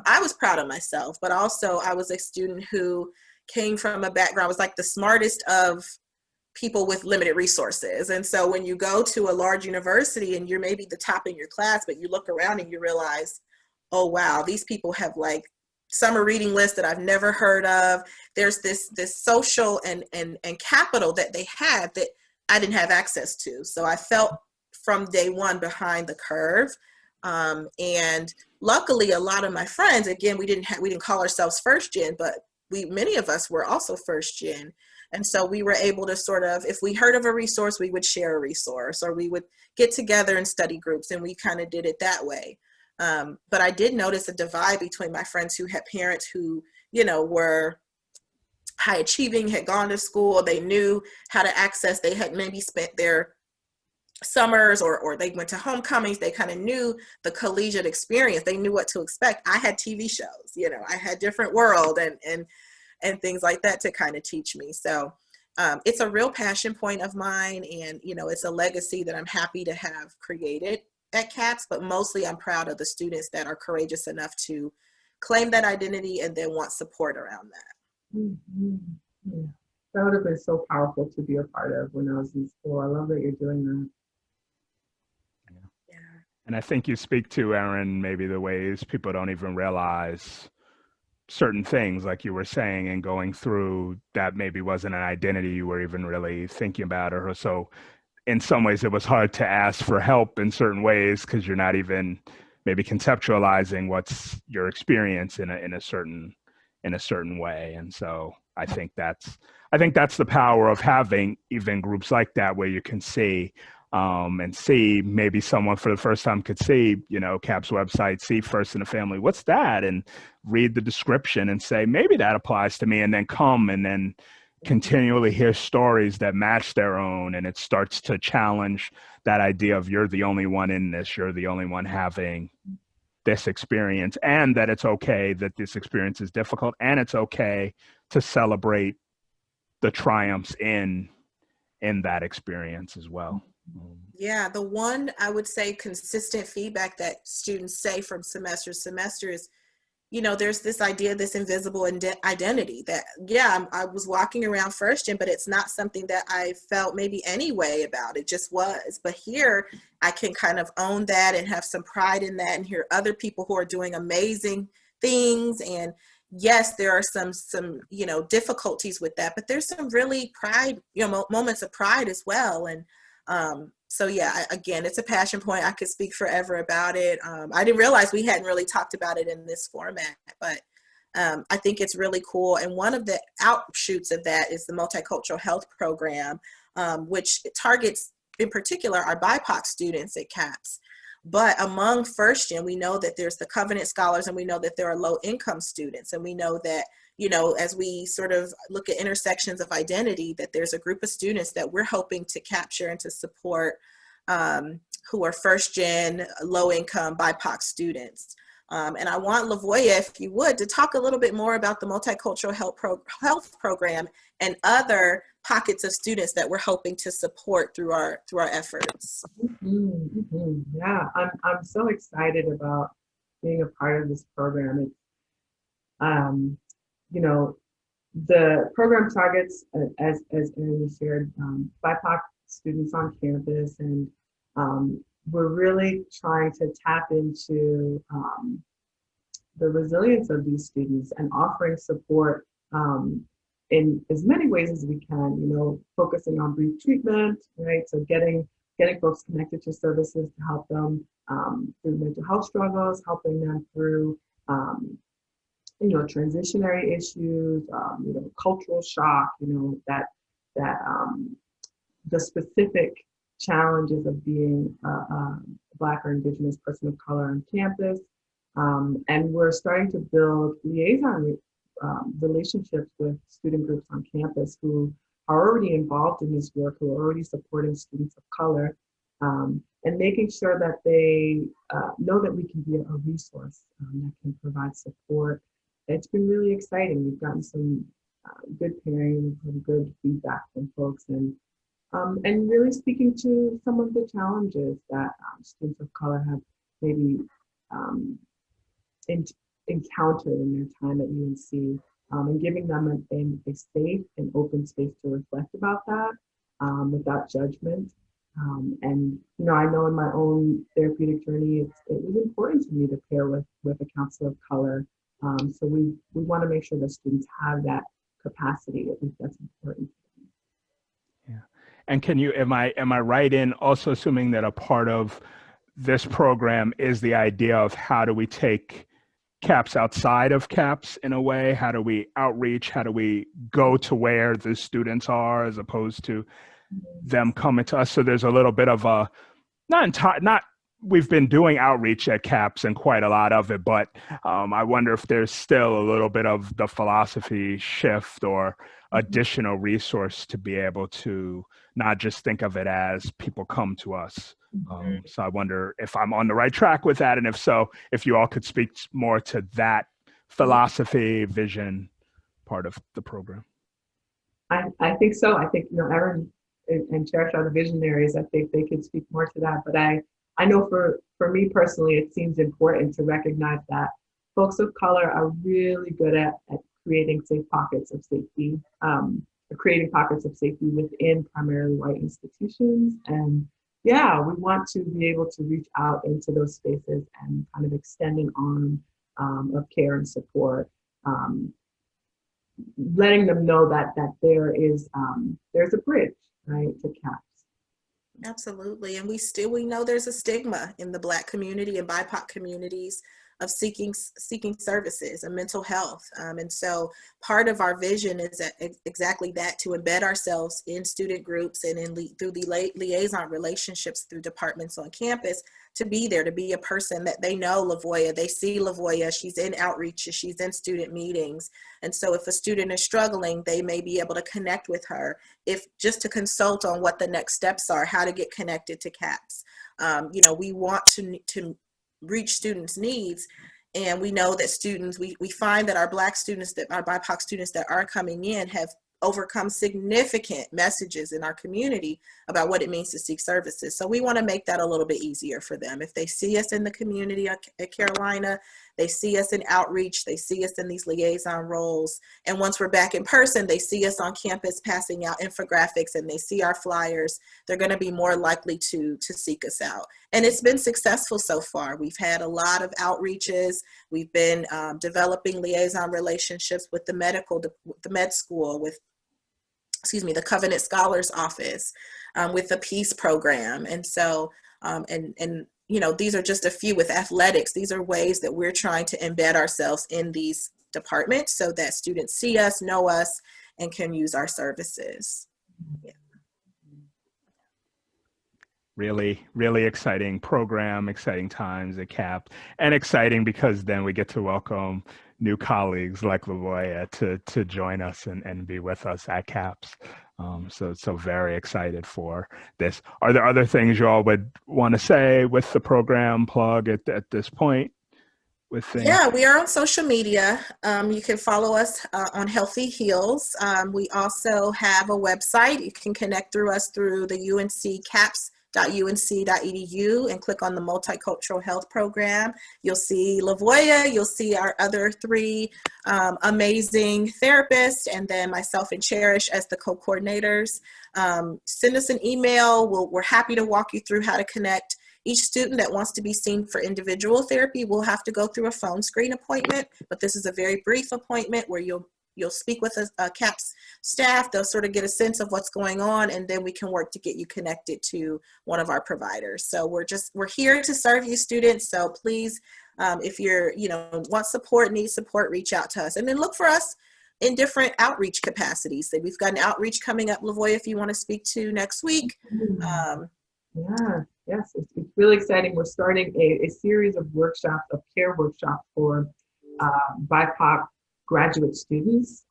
I was proud of myself, but also I was a student who came from a background, was like the smartest of people with limited resources. And so when you go to a large university and you're maybe the top in your class, but you look around and you realize, oh, wow, these people have like summer reading lists that I've never heard of. There's this social and capital that they have that I didn't have access to. So I felt from day one behind the curve. And luckily, a lot of my friends, again, we didn't call ourselves first gen, but many of us were also first gen. And so we were able to sort of, if we heard of a resource, we would share a resource, or we would get together in study groups, and we kind of did it that way. But I did notice a divide between my friends who had parents who, you know, were high achieving, had gone to school, they knew how to access, they had maybe spent their summers or they went to homecomings, they kind of knew the collegiate experience, they knew what to expect. I had TV shows, you know, I had Different World and things like that to kind of teach me. So it's a real passion point of mine, and, you know, it's a legacy that I'm happy to have created at CAPS, but mostly I'm proud of the students that are courageous enough to claim that identity and then want support around that. Mm-hmm. Yeah. That would have been so powerful to be a part of when I was in school. I love that you're doing that. Yeah. And I think you speak to, Erinn, maybe the ways people don't even realize certain things, like you were saying, and going through that maybe wasn't an identity you were even really thinking about. Or so in some ways it was hard to ask for help in certain ways because you're not even maybe conceptualizing what's your experience in a certain way. And so I think that's the power of having even groups like that, where you can see and see, maybe someone for the first time could see, you know, CAP's website, see First in the Family, what's that? And read the description and say, maybe that applies to me, and then come and then continually hear stories that match their own. And it starts to challenge that idea of you're the only one in this, you're the only one having this experience, and that it's okay that this experience is difficult, and it's okay to celebrate the triumphs in that experience as well. Yeah, the one I would say consistent feedback that students say from semester to semester is, you know, there's this idea, this invisible identity that, yeah, I was walking around first gen, but it's not something that I felt maybe any way about. It just was. But here I can kind of own that and have some pride in that, and hear other people who are doing amazing things. And yes, there are some, you know, difficulties with that, but there's some really pride, you know, moments of pride as well. And so yeah, again, it's a passion point. I could speak forever about it. I didn't realize we hadn't really talked about it in this format, but I think it's really cool. And one of the outshoots of that is the Multicultural Health Program, which targets in particular our BIPOC students at CAPS. But among first gen, we know that there's the Covenant Scholars, and we know that there are low income students. And we know that, you know, as we sort of look at intersections of identity, that there's a group of students that we're hoping to capture and to support who are first gen, low income BIPOC students. And I want LaVoya, if you would, to talk a little bit more about the Multicultural Health Program and other pockets of students that we're hoping to support through our efforts. Mm-hmm, mm-hmm. Yeah, I'm so excited about being a part of this program. It's, you know, The program targets, as Erinn shared, BIPOC students on campus, and we're really trying to tap into the resilience of these students and offering support in as many ways as we can, you know, focusing on brief treatment, right? So getting folks connected to services to help them through mental health struggles, helping them through, you know, transitionary issues, you know, cultural shock, you know, that the specific challenges of being a Black or Indigenous person of color on campus. And we're starting to build liaison relationships with student groups on campus who are already involved in this work, who are already supporting students of color, and making sure that they know that we can be a resource that can provide support. It's been really exciting. We've gotten some good pairing and good feedback from folks, and really speaking to some of the challenges that students of color have maybe encountered in their time at UNC, and giving them a safe and open space to reflect about that without judgment. And you know, I know in my own therapeutic journey, it was important to me to pair with a counselor of color. So we want to make sure that students have that capacity. I think that's important. Yeah. And can you, am I right in also assuming that a part of this program is the idea of how do we take CAPS outside of CAPS in a way? How do we outreach? How do we go to where the students are as opposed to them coming to us? So there's a little bit of a, we've been doing outreach at CAPS and quite a lot of it, but I wonder if there's still a little bit of the philosophy shift or additional resource to be able to not just think of it as people come to us. So I wonder if I'm on the right track with that. And if so, if you all could speak more to that philosophy, vision part of the program. I think so. I think, you know, Erinn and Cherish are the visionaries. I think they could speak more to that. But I know for me personally, it seems important to recognize that folks of color are really good at creating safe pockets of safety, creating pockets of safety within primarily white institutions. And yeah, we want to be able to reach out into those spaces and kind of extend an arm of care and support, letting them know that there's a bridge, right, to CAPS. Absolutely. And we know there's a stigma in the Black community and BIPOC communities of seeking services and mental health. And so part of our vision is exactly that, to embed ourselves in student groups and through the liaison relationships through departments on campus, to be there, to be a person that they know LaVoya, they see LaVoya, she's in outreach, she's in student meetings. And so if a student is struggling, they may be able to connect with her, if just to consult on what the next steps are, how to get connected to CAPS. You know, we want to reach students' needs. And we know that students, we find that our Black students, that our BIPOC students that are coming in have overcome significant messages in our community about what it means to seek services. So we want to make that a little bit easier for them. If they see us in the community at Carolina, they see us in outreach, they see us in these liaison roles. And once we're back in person, they see us on campus passing out infographics and they see our flyers, they're going to be more likely to seek us out. And it's been successful so far. We've had a lot of outreaches. We've been developing liaison relationships with the med school, with the Covenant Scholars Office, with the Peace Program. And so, and you know, these are just a few. With athletics, these are ways that we're trying to embed ourselves in these departments so that students see us, know us, and can use our services. Yeah. Really, really exciting program, exciting times at CAPS, and exciting because then we get to welcome new colleagues like LaVoya to join us and be with us at CAPS. So very excited for this. Are there other things you all would want to say with the program plug at this point? Yeah, we are on social media. You can follow us on Healthy Heals. We also have a website. You can connect through us through the UNC CAPS www.unc.edu and click on the Multicultural Health Program. You'll see LaVoya, you'll see our other three amazing therapists, and then myself and Cherish as the co-coordinators. Send us an email. We're happy to walk you through how to connect. Each student that wants to be seen for individual therapy will have to go through a phone screen appointment, but this is a very brief appointment where you'll speak with a CAPS staff. They'll sort of get a sense of what's going on, and then we can work to get you connected to one of our providers. So we're here to serve you students. So please, if you're, want support, need support, reach out to us. And then look for us in different outreach capacities. So we've got an outreach coming up, LaVoya, if you want to speak to next week. Yes, it's really exciting. We're starting a series of workshops, of care workshops for BIPOC graduate students,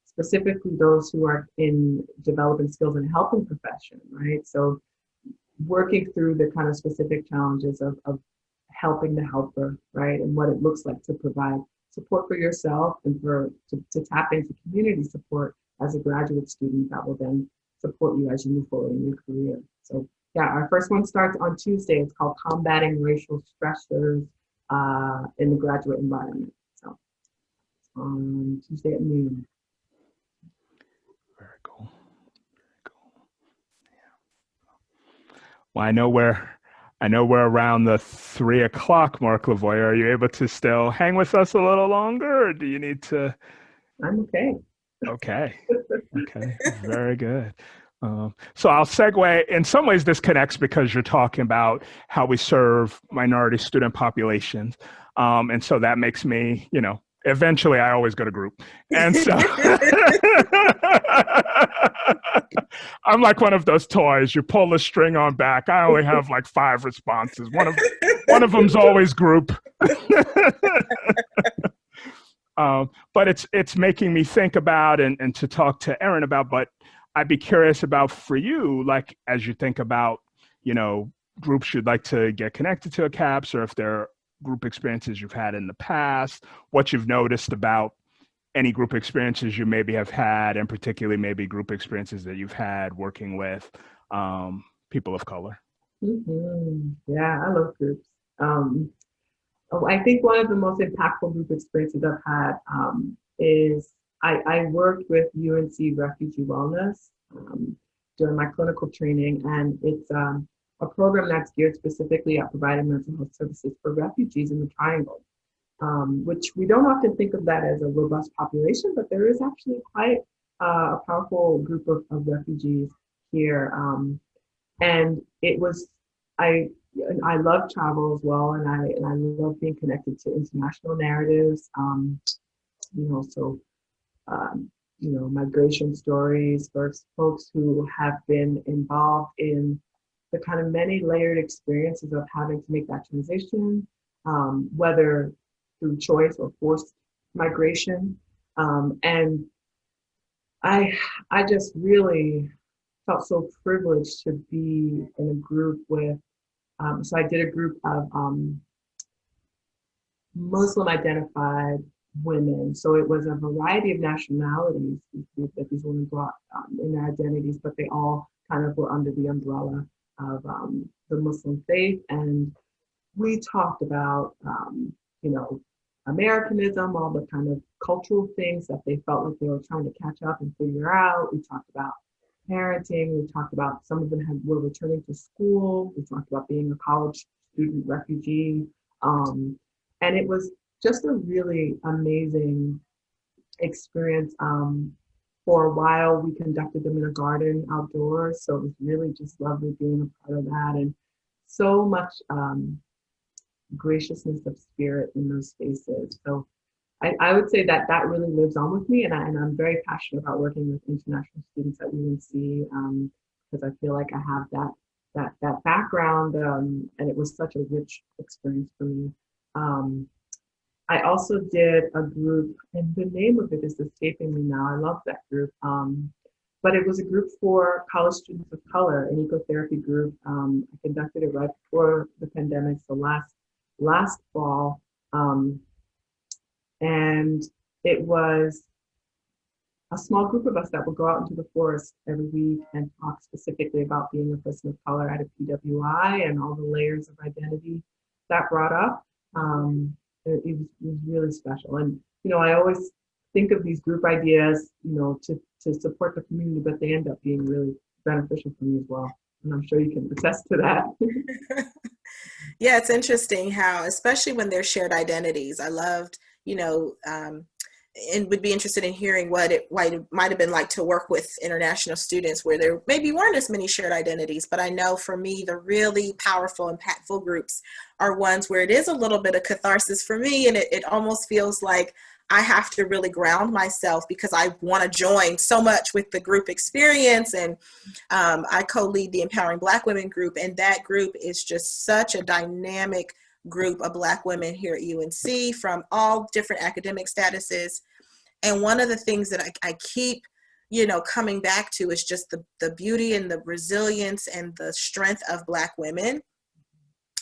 specifically those who are in developing skills in helping profession, right? So working through the kind of specific challenges of helping the helper, right? And what it looks like to provide support for yourself and to tap into community support as a graduate student that will then support you as you move forward in your career. So yeah, our first one starts on Tuesday. It's called Combating Racial Stressors in the Graduate Environment. So on Tuesday at noon. Very cool. Very cool. Yeah. Well, I know we're around the 3 o'clock mark, LaVoya. Are you able to still hang with us a little longer, or do you need to? I'm okay. Okay. Okay. Very good. So I'll segue. In some ways, this connects because you're talking about how we serve minority student populations. And so that makes me, eventually I always go to group. And so I'm like one of those toys. You pull the string on back. I only have like 5 responses. One of them's always group. But it's making me think about and to talk to Erinn about, but I'd be curious about for you, like, as you think about, groups you'd like to get connected to a CAPS, or if there are group experiences you've had in the past, what you've noticed about any group experiences you maybe have had, and particularly maybe group experiences that you've had working with people of color. Yeah, I love groups. I think one of the most impactful group experiences I've had is I worked with UNC Refugee Wellness during my clinical training, and it's a program that's geared specifically at providing mental health services for refugees in the Triangle, which we don't often think of that as a robust population, but there is actually quite a powerful group of refugees here. And it was, I love travel as well, and I love being connected to international narratives. Migration stories for folks who have been involved in the kind of many layered experiences of having to make that transition, whether through choice or forced migration. And I just really felt so privileged to be in a group with, so I did a group of Muslim identified women. So it was a variety of nationalities that these women brought in their identities, but they all kind of were under the umbrella of the Muslim faith. And we talked about, Americanism, all the kind of cultural things that they felt like they were trying to catch up and figure out. We talked about parenting. We talked about some of them were returning to school. We talked about being a college student refugee. And it was just a really amazing experience. For a while, we conducted them in a garden outdoors. So it was really just lovely being a part of that, and so much graciousness of spirit in those spaces. So I would say that really lives on with me, and I'm very passionate about working with international students at UNC, because I feel like I have that background, and it was such a rich experience for me. I also did a group, and the name of it is escaping me now. I love that group. But it was a group for college students of color, an ecotherapy group. I conducted it right before the pandemic, so last fall. And it was a small group of us that would go out into the forest every week and talk specifically about being a person of color at a PWI and all the layers of identity that brought up. It was really special. And, I always think of these group ideas, to support the community, but they end up being really beneficial for me as well. And I'm sure you can attest to that. Yeah, it's interesting how, especially when there's shared identities, I loved, and would be interested in hearing what it might have been like to work with international students where there maybe weren't as many shared identities. But I know for me, the really powerful, impactful groups are ones where it is a little bit of catharsis for me. And it almost feels like I have to really ground myself because I want to join so much with the group experience. And I co-lead the Empowering Black Women group. And that group is just such a dynamic group of Black women here at UNC from all different academic statuses. And one of the things that I keep, coming back to is just the beauty and the resilience and the strength of Black women.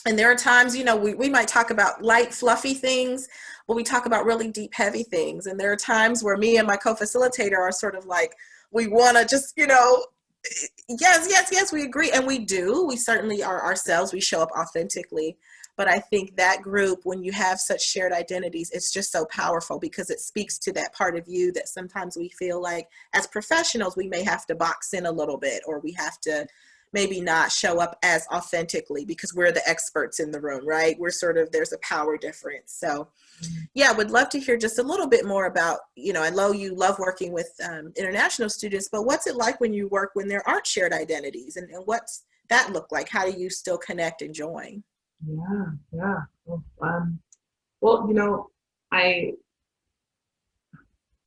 And there are times, we might talk about light, fluffy things, but we talk about really deep, heavy things. And there are times where me and my co-facilitator are sort of like, we want to just, yes, we agree. And we do. We certainly are ourselves. We show up authentically. But I think that group, when you have such shared identities, it's just so powerful because it speaks to that part of you that sometimes we feel like as professionals, we may have to box in a little bit, or we have to maybe not show up as authentically because we're the experts in the room, right? There's a power difference. So yeah, would love to hear just a little bit more about, I know you love working with international students, but what's it like when you work when there aren't shared identities, and what's that look like? How do you still connect and join? Yeah. Well, I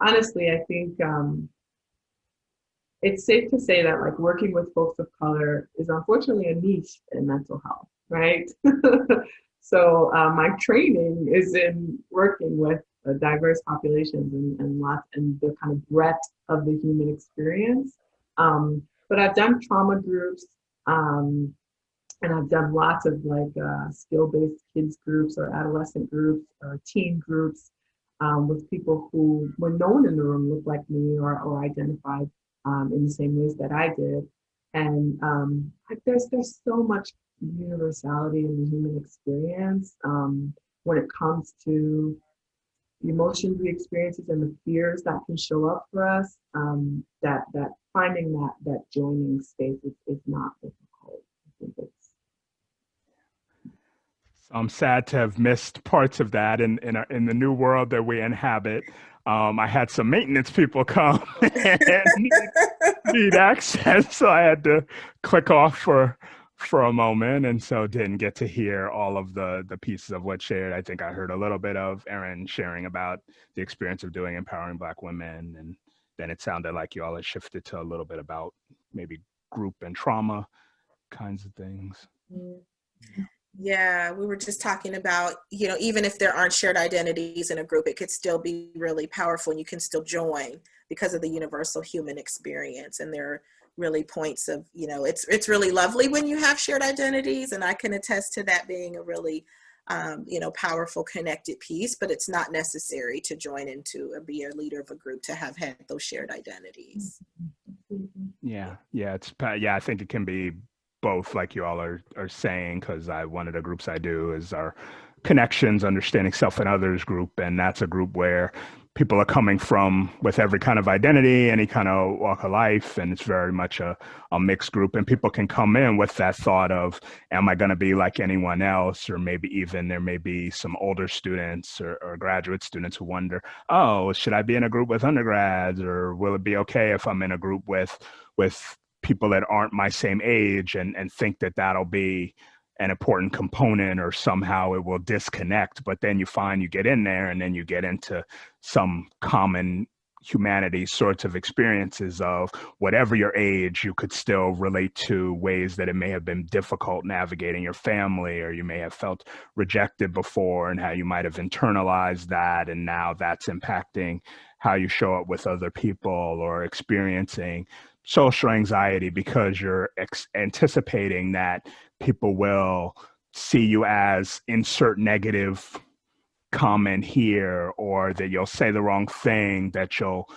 honestly, I think it's safe to say that like working with folks of color is unfortunately a niche in mental health, right? So my training is in working with diverse populations and the kind of breadth of the human experience. But I've done trauma groups. And I've done lots of like skill-based kids groups or adolescent groups or teen groups with people who, when no one in the room looked like me or identified in the same ways that I did. And there's so much universality in the human experience when it comes to the emotions we experience and the fears that can show up for us. That finding that joining space is not difficult. I think it's I'm sad to have missed parts of that in the new world that we inhabit. I had some maintenance people come and need access, so I had to click off for a moment, and so didn't get to hear all of the pieces of what's shared. I think I heard a little bit of Erinn sharing about the experience of doing Empowering Black Women, and then it sounded like you all had shifted to a little bit about maybe group and trauma kinds of things. Yeah, we were just talking about, even if there aren't shared identities in a group, it could still be really powerful and you can still join because of the universal human experience. And there are really points of, it's really lovely when you have shared identities, and I can attest to that being a really, powerful connected piece, but it's not necessary to join into or be a leader of a group to have had those shared identities. Yeah, I think it can be both, like you all are saying, because one of the groups I do is our Connections, Understanding Self and Others group, and that's a group where people are coming from with every kind of identity, any kind of walk of life, and it's very much a mixed group, and people can come in with that thought of, am I going to be like anyone else? Or maybe even there may be some older students or graduate students who wonder, oh, should I be in a group with undergrads, or will it be okay if I'm in a group with people that aren't my same age, and think that that'll be an important component, or somehow it will disconnect. But then you find you get in there, and then you get into some common humanity sorts of experiences of whatever your age, you could still relate to ways that it may have been difficult navigating your family, or you may have felt rejected before, and how you might have internalized that, and now that's impacting how you show up with other people, or experiencing social anxiety because you're anticipating that people will see you as insert negative comment here, or that you'll say the wrong thing, that you'll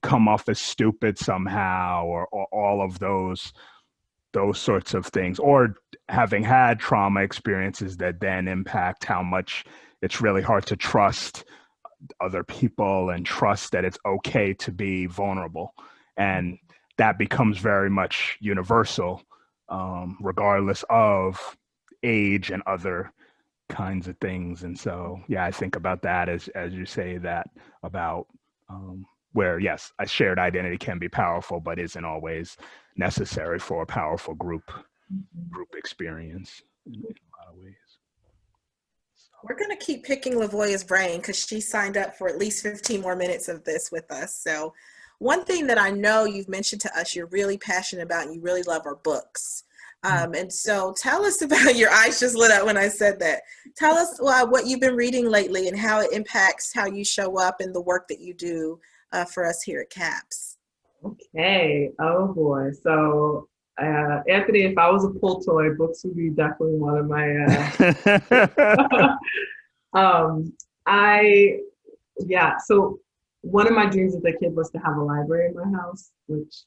come off as stupid somehow, or all of those sorts of things, or having had trauma experiences that then impact how much it's really hard to trust other people and trust that it's okay to be vulnerable. And that becomes very much universal, regardless of age and other kinds of things. And so, yeah, I think about that as you say that about where, yes, a shared identity can be powerful, but isn't always necessary for a powerful group experience in a lot of ways. We're going to keep picking LaVoya's brain because she signed up for at least 15 more minutes of this with us. So one thing that I know you've mentioned to us you're really passionate about and you really love are books. And so tell us about, your eyes just lit up when I said that. Tell us what you've been reading lately and how it impacts how you show up and the work that you do for us here at CAPS. Okay. Oh boy. So Anthony, if I was a pull toy, books would be definitely one of my so one of my dreams as a kid was to have a library in my house, which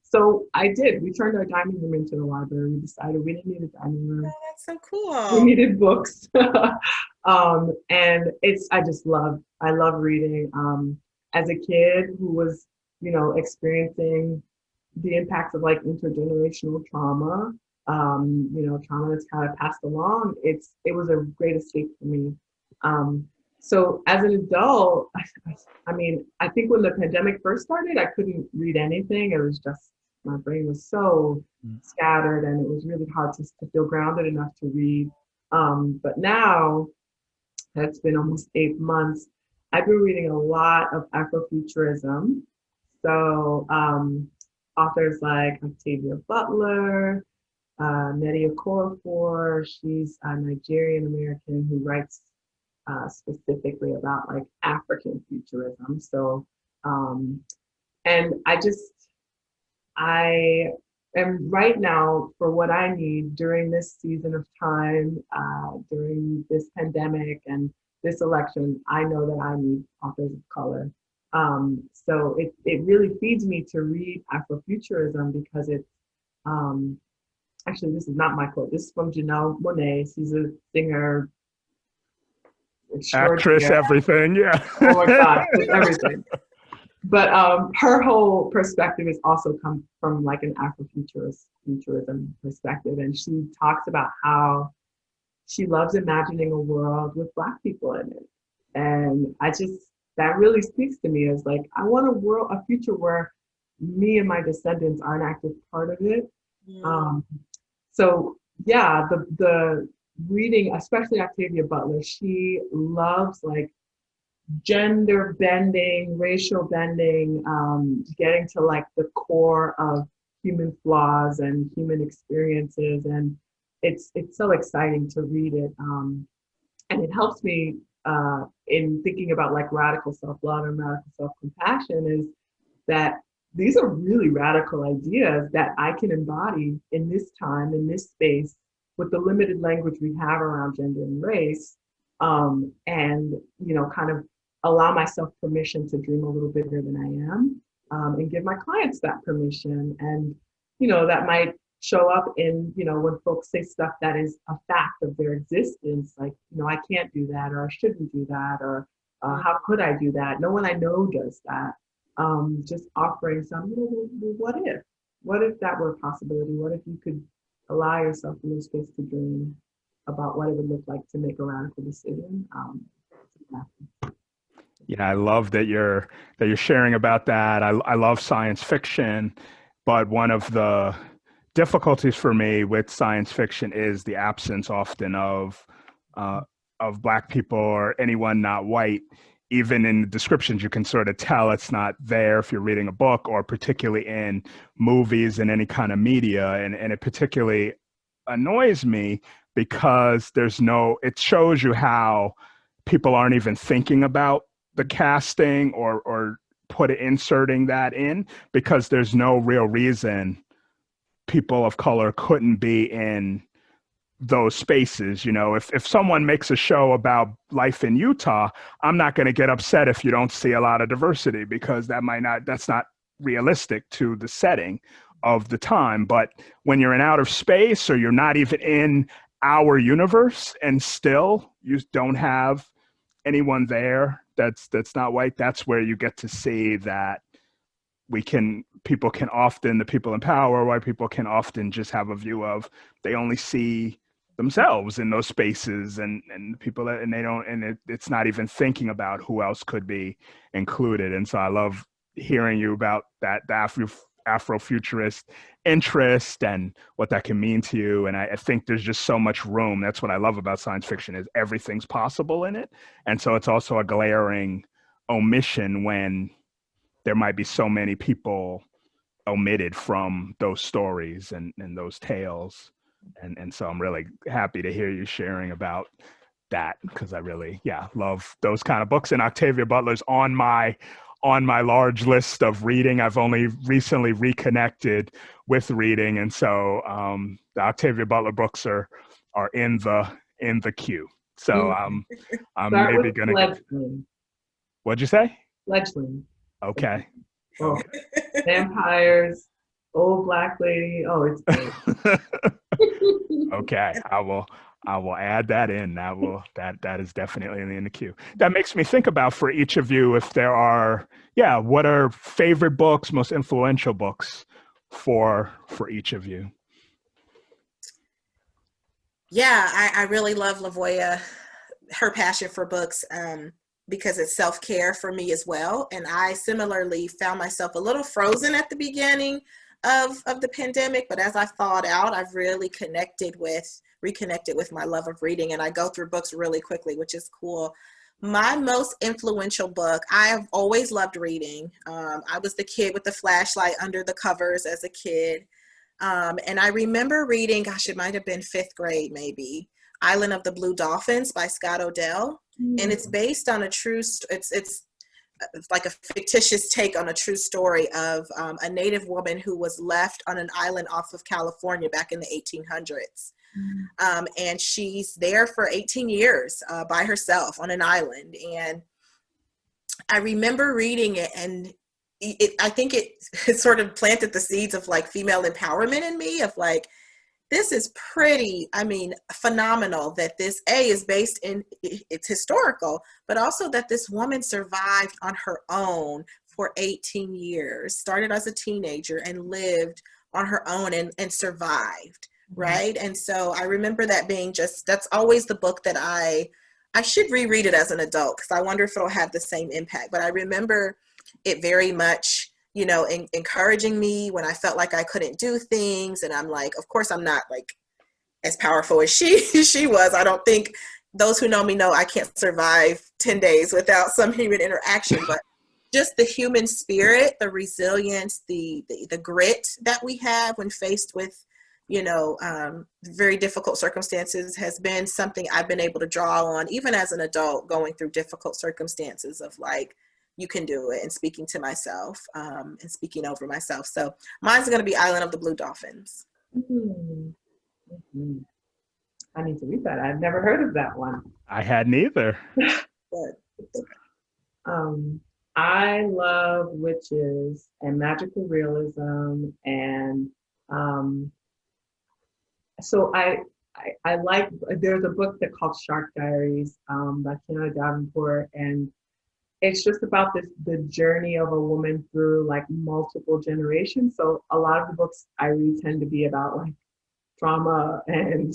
so I did. We turned our dining room into a library. We decided we didn't need a dining room. Oh, that's so cool. We needed books. And I love reading. As a kid who was, experiencing the impacts of like intergenerational trauma, trauma that's kind of passed along, it was a great escape for me. So as an adult, I think when the pandemic first started, I couldn't read anything. It was just, my brain was so scattered and it was really hard to feel grounded enough to read. But now, it's been almost 8 months, I've been reading a lot of Afrofuturism. So authors like Octavia Butler, Nnedi Okorafor, she's a Nigerian American who writes specifically about like African futurism. So, and I am right now for what I need during this season of time, during this pandemic and this election, I know that I need authors of color. So it really feeds me to read Afrofuturism because it's, actually, this is not my quote. This is from Janelle Monáe. She's a singer, actress, everything. Yeah. Oh my God, everything. But her whole perspective is also come from like an Afrofuturism perspective, and she talks about how she loves imagining a world with Black people in it, and that really speaks to me as like I want a future where me and my descendants are an active part of it. So yeah, the reading, especially Octavia Butler, she loves like gender bending, racial bending, getting to like the core of human flaws and human experiences, and it's so exciting to read it, and it helps me in thinking about like radical self-love and radical self-compassion, is that these are really radical ideas that I can embody in this time, in this space, with the limited language we have around gender and race, and kind of allow myself permission to dream a little bigger than I am, and give my clients that permission. And that might show up in when folks say stuff that is a fact of their existence, like I can't do that, or I shouldn't do that, or how could I do that? No one I know does that. Just offering some, what if that were a possibility? What if you could allow yourself a little space to dream about what it would look like to make a radical decision? Yeah, I love that you're sharing about that. I love science fiction, but one of the difficulties for me with science fiction is the absence often of Black people or anyone not white. Even in the descriptions, you can sort of tell it's not there if you're reading a book, or particularly in movies and any kind of media. And it particularly annoys me because it shows you how people aren't even thinking about the casting or inserting that in, because there's no real reason people of color couldn't be in those spaces. You know, if someone makes a show about life in Utah, I'm not going to get upset if you don't see a lot of diversity, because that's not realistic to the setting of the time. But when you're in outer space, or you're not even in our universe, and still you don't have anyone there that's not white, that's where you get to see that the people in power, white people can often just have a view of, they only see themselves in those spaces, and people that, and they don't, and it's not even thinking about who else could be included. And so I love hearing you about that, the Afrofuturist interest and what that can mean to you. And I think there's just so much room. That's what I love about science fiction, is everything's possible in it. And so it's also a glaring omission when there might be so many people omitted from those stories and those tales. And so I'm really happy to hear you sharing about that, because I really, love those kind of books. And Octavia Butler's on my large list of reading. I've only recently reconnected with reading. And so the Octavia Butler books are in the queue. So I'm maybe going to get, what'd you say? Fledgling. Okay. Oh, vampires, old black lady. Oh, it's great. Okay, I will add that in. That is definitely in the queue. That makes me think about, for each of you, if there are, what are favorite books, most influential books for each of you? Yeah, I really love LaVoya, her passion for books, because it's self-care for me as well. And I similarly found myself a little frozen at the beginning of the pandemic, but as I've thawed out, I've really reconnected with my love of reading, and I go through books really quickly, which is cool. My most influential book, I have always loved reading. I was the kid with the flashlight under the covers as a kid. And I remember reading, gosh, it might have been 5th grade, maybe, Island of the Blue Dolphins by Scott Odell. And it's based on it's like a fictitious take on a true story of a Native woman who was left on an island off of California back in the 1800s. And she's there for 18 years by herself on an island. And I remember reading it, and I think it sort of planted the seeds of like female empowerment in me, of like, this is pretty, phenomenal that this is based in, it's historical, but also that this woman survived on her own for 18 years, started as a teenager and lived on her own and survived, right? And so I remember that being that's always the book that I should reread it as an adult, because I wonder if it'll have the same impact. But I remember it very much, encouraging me when I felt like I couldn't do things. And I'm like, of course, I'm not like as powerful as she was. I don't think, those who know me know I can't survive 10 days without some human interaction, but just the human spirit, the resilience, the grit that we have when faced with, very difficult circumstances has been something I've been able to draw on, even as an adult going through difficult circumstances, of like, you can do it, and speaking to myself and speaking over myself. So mine's going to be Island of the Blue Dolphins. Mm-hmm. I need to read that. I've never heard of that one. I hadn't either. I love witches and magical realism, and so I like, there's a book that called Shark Diaries by Kiana Davenport, and it's just about the journey of a woman through like multiple generations. So a lot of the books I read tend to be about like trauma and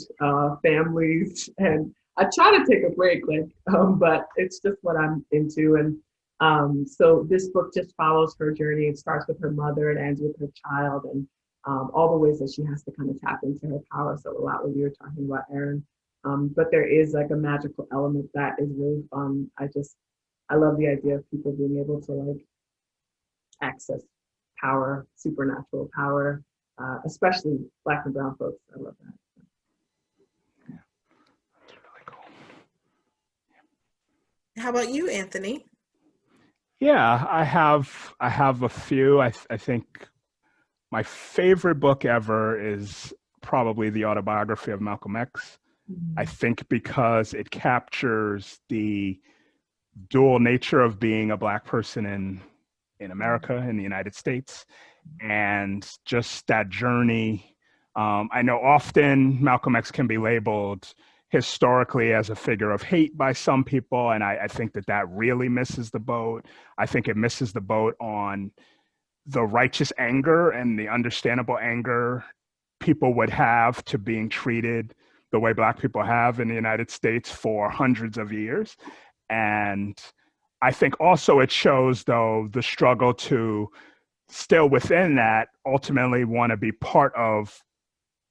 families, and I try to take a break, but it's just what I'm into. And so this book just follows her journey. It starts with her mother, it ends with her child, and all the ways that she has to kind of tap into her power. So a lot what you were talking about, Erinn. But there is like a magical element that is really fun. I love the idea of people being able to like access power, supernatural power, especially Black and brown folks. I love that. Yeah, that's really cool. How about you, Anthony? Yeah, I have a few. I think my favorite book ever is probably the autobiography of Malcolm X. I Mhm. think because it captures the dual nature of being a Black person in America, in the United States, and just that journey. I know often Malcolm X can be labeled historically as a figure of hate by some people, and I think that that really misses the boat. I think it misses the boat on the righteous anger and the understandable anger people would have to being treated the way Black people have in the United States for hundreds of years. And I think also it shows, though, the struggle to still within that ultimately want to be part of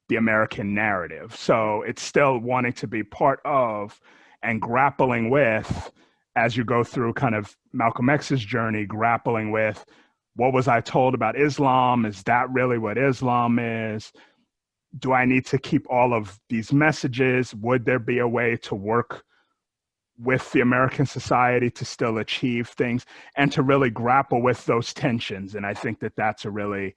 the American narrative. So it's still wanting to be part of and grappling with, as you go through kind of Malcolm X's journey, grappling with what was I told about Islam? Is that really what Islam is? Do I need to keep all of these messages? Would there be a way to work with the American society to still achieve things and to really grapple with those tensions? And I think that that's a really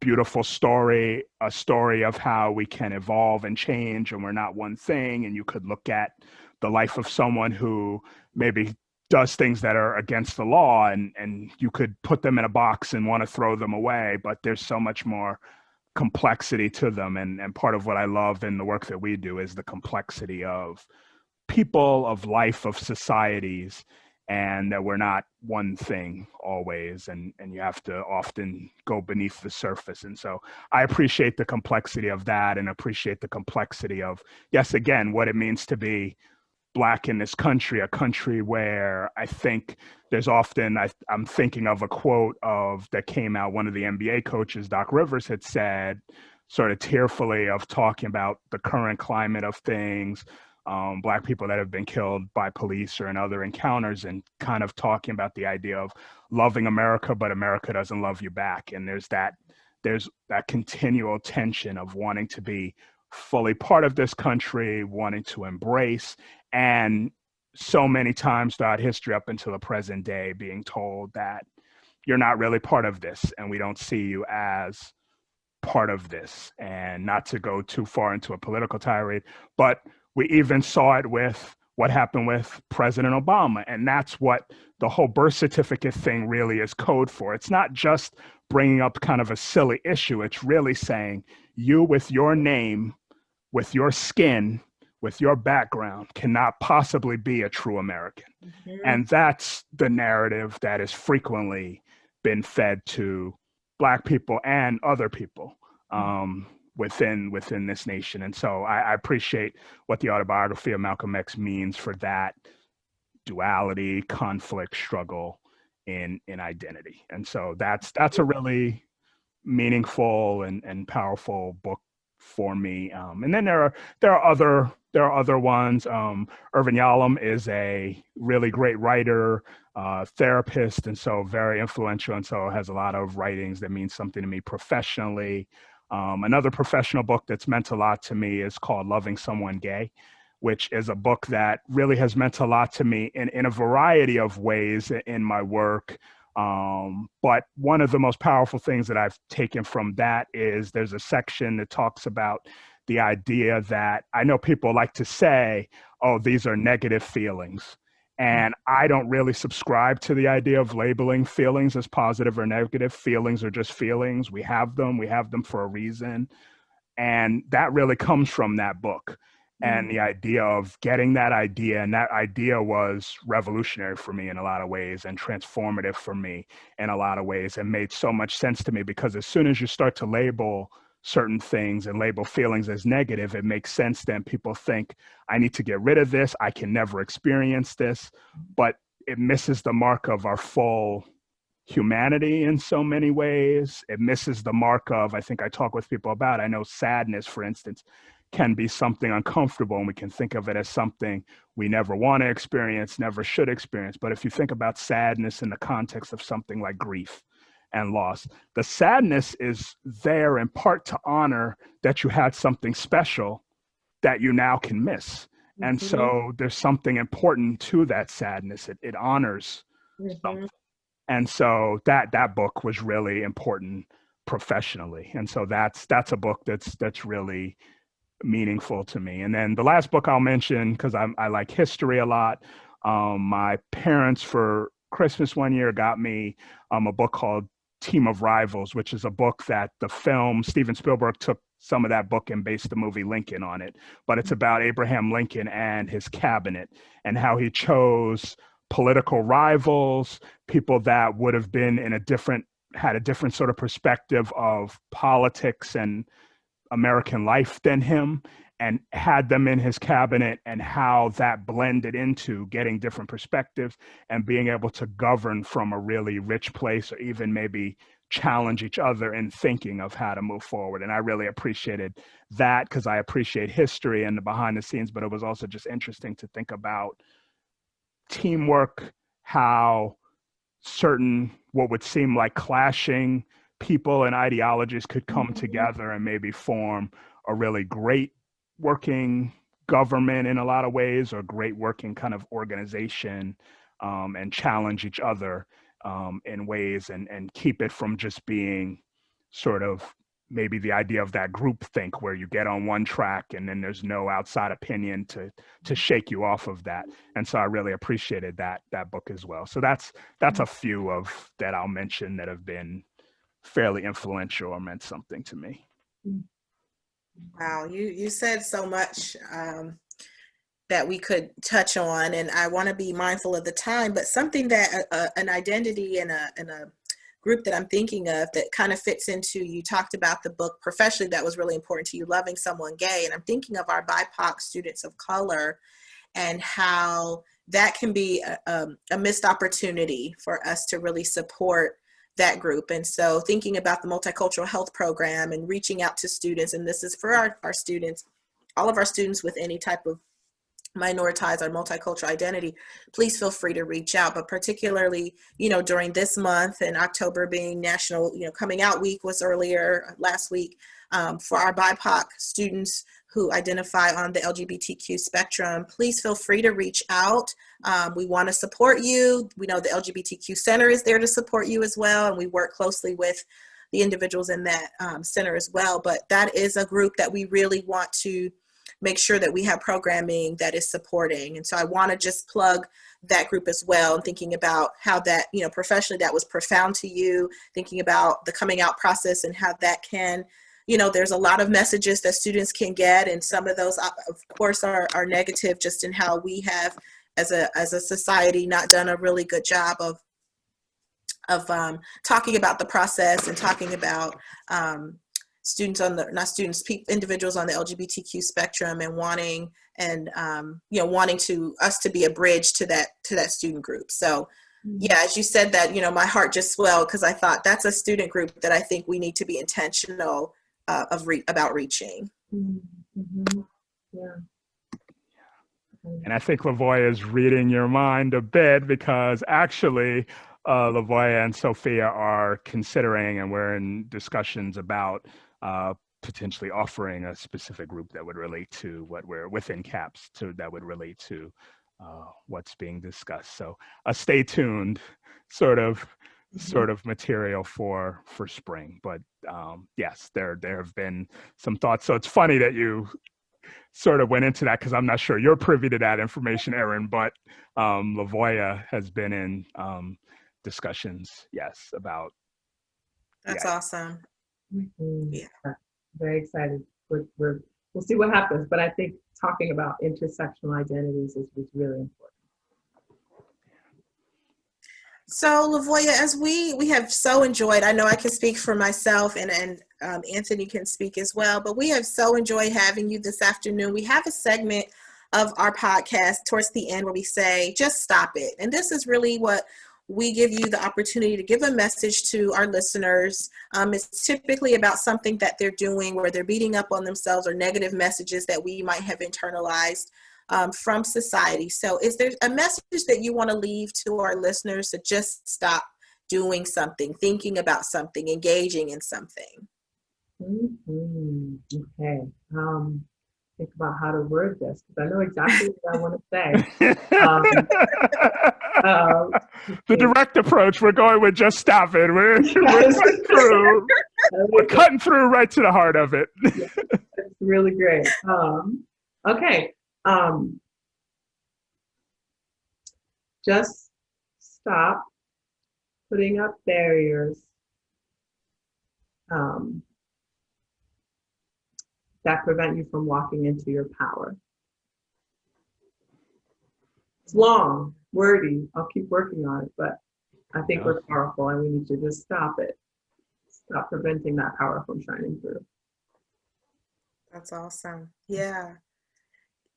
beautiful story, a story of how we can evolve and change and we're not one thing. And you could look at the life of someone who maybe does things that are against the law, and you could put them in a box and want to throw them away, but there's so much more complexity to them. And part of what I love in the work that we do is the complexity of people, of life, of societies, and that we're not one thing always, and you have to often go beneath the surface. And so I appreciate the complexity of that and appreciate the complexity of, yes, again, what it means to be Black in this country, a country where I think there's often, I'm thinking of a quote of that came out, one of the NBA coaches, Doc Rivers, had said, sort of tearfully, of talking about the current climate of things, Black people that have been killed by police or in other encounters, and kind of talking about the idea of loving America, but America doesn't love you back. And there's that continual tension of wanting to be fully part of this country, wanting to embrace, and so many times throughout history up until the present day being told that you're not really part of this and we don't see you as part of this. And not to go too far into a political tirade, but we even saw it with what happened with President Obama. And that's what the whole birth certificate thing really is code for. It's not just bringing up kind of a silly issue. It's really saying you with your name, with your skin, with your background cannot possibly be a true American. Mhm. And that's the narrative that has frequently been fed to Black people and other people within this nation. And so I appreciate what the autobiography of Malcolm X means for that duality, conflict, struggle in identity. And so that's a really meaningful and powerful book for me. And then there are other ones. Irvin Yalom is a really great writer, therapist, and so very influential, and so has a lot of writings that mean something to me professionally. Another professional book that's meant a lot to me is called Loving Someone Gay, which is a book that really has meant a lot to me in a variety of ways in my work. But one of the most powerful things that I've taken from that is there's a section that talks about the idea that I know people like to say, oh, these are negative feelings. And I don't really subscribe to the idea of labeling feelings as positive or negative. Feelings are just feelings. We have them for a reason. And that really comes from that book. And the idea of getting that idea, and that idea was revolutionary for me in a lot of ways and transformative for me in a lot of ways, and made so much sense to me, because as soon as you start to label certain things and label feelings as negative, it makes sense. Then people think, I need to get rid of this. I can never experience this. But it misses the mark of our full humanity in so many ways. It misses the mark of, I think I talk with people about, I know sadness, for instance, can be something uncomfortable, and we can think of it as something we never want to experience, never should experience. But if you think about sadness in the context of something like grief and loss, the sadness is there in part to honor that you had something special that you now can miss. And so there's something important to that sadness. It honors something. And so that book was really important professionally. And so that's a book that's really meaningful to me. And then the last book I'll mention, because I like history a lot. My parents for Christmas one year got me a book called Team of Rivals, which is a book that the film Steven Spielberg took some of that book and based the movie Lincoln on it. But it's about Abraham Lincoln and his cabinet and how he chose political rivals, people that would have been had a different sort of perspective of politics and American life than him, and had them in his cabinet, and how that blended into getting different perspectives and being able to govern from a really rich place, or even maybe challenge each other in thinking of how to move forward. And I really appreciated that, because I appreciate history and the behind the scenes, but it was also just interesting to think about teamwork, how certain what would seem like clashing people and ideologies could come together and maybe form a really great working government in a lot of ways, or great working kind of organization, and challenge each other in ways, and keep it from just being sort of maybe the idea of that group think where you get on one track and then there's no outside opinion to shake you off of that. And so I really appreciated that book as well. So that's a few of that I'll mention that have been fairly influential or meant something to me. Wow, you said so much that we could touch on, and I want to be mindful of the time, but something that an identity and a group that I'm thinking of that kind of fits into, you talked about the book professionally that was really important to you, Loving Someone Gay, and I'm thinking of our BIPOC students of color and how that can be a missed opportunity for us to really support that group. And so thinking about the Multicultural Health Program and reaching out to students, and this is for our students, all of our students with any type of minoritized or multicultural identity, please feel free to reach out. But particularly, during this month, and October being National, Coming Out Week was earlier last week, for our BIPOC students who identify on the LGBTQ spectrum, please feel free to reach out. We want to support you. We know the LGBTQ Center is there to support you as well, and we work closely with the individuals in that center as well. But that is a group that we really want to make sure that we have programming that is supporting. And so I want to just plug that group as well, and thinking about how that, professionally, that was profound to you, thinking about the coming out process and how that can, there's a lot of messages that students can get, and some of those, of course, are negative, just in how we have, as a society, not done a really good job of talking about the process and talking about individuals on the LGBTQ spectrum, and wanting to us to be a bridge to that student group. So yeah, as you said that, my heart just swelled, because I thought that's a student group that I think we need to be intentional about reaching. Mm-hmm. Yeah. And I think LaVoya is reading your mind a bit, because actually LaVoya and Sophia are considering, and we're in discussions about potentially offering a specific group that would relate to what we're within CAPS, that would relate to what's being discussed. So stay tuned sort of material for spring. But yes, there have been some thoughts. So it's funny that you sort of went into that, because I'm not sure you're privy to that information, Erinn, but LaVoya has been in discussions, yes, about. That's awesome. Mm-hmm. Yeah. Very excited. We'll see what happens, but I think talking about intersectional identities is really important. So LaVoya, as we have so enjoyed, I know I can speak for myself, and Anthony can speak as well, but we have so enjoyed having you this afternoon. We have a segment of our podcast towards the end where we say, just stop it. And this is really what we give you the opportunity to give a message to our listeners. It's typically about something that they're doing where they're beating up on themselves, or negative messages that we might have internalized from society. So is there a message that you want to leave to our listeners to just stop doing something, thinking about something, engaging in something? Mm-hmm. Okay. Think about how to word this, because I know exactly what I want to say. The direct approach, we're going with just stop it. We're Yes. through. We're cutting through right to the heart of it. Yeah, it's really great. Okay. Just stop putting up barriers that prevent you from walking into your power. It's long, wordy. I'll keep working on it, but I think we're powerful and we need to just stop it. Stop preventing that power from shining through. That's awesome. Yeah.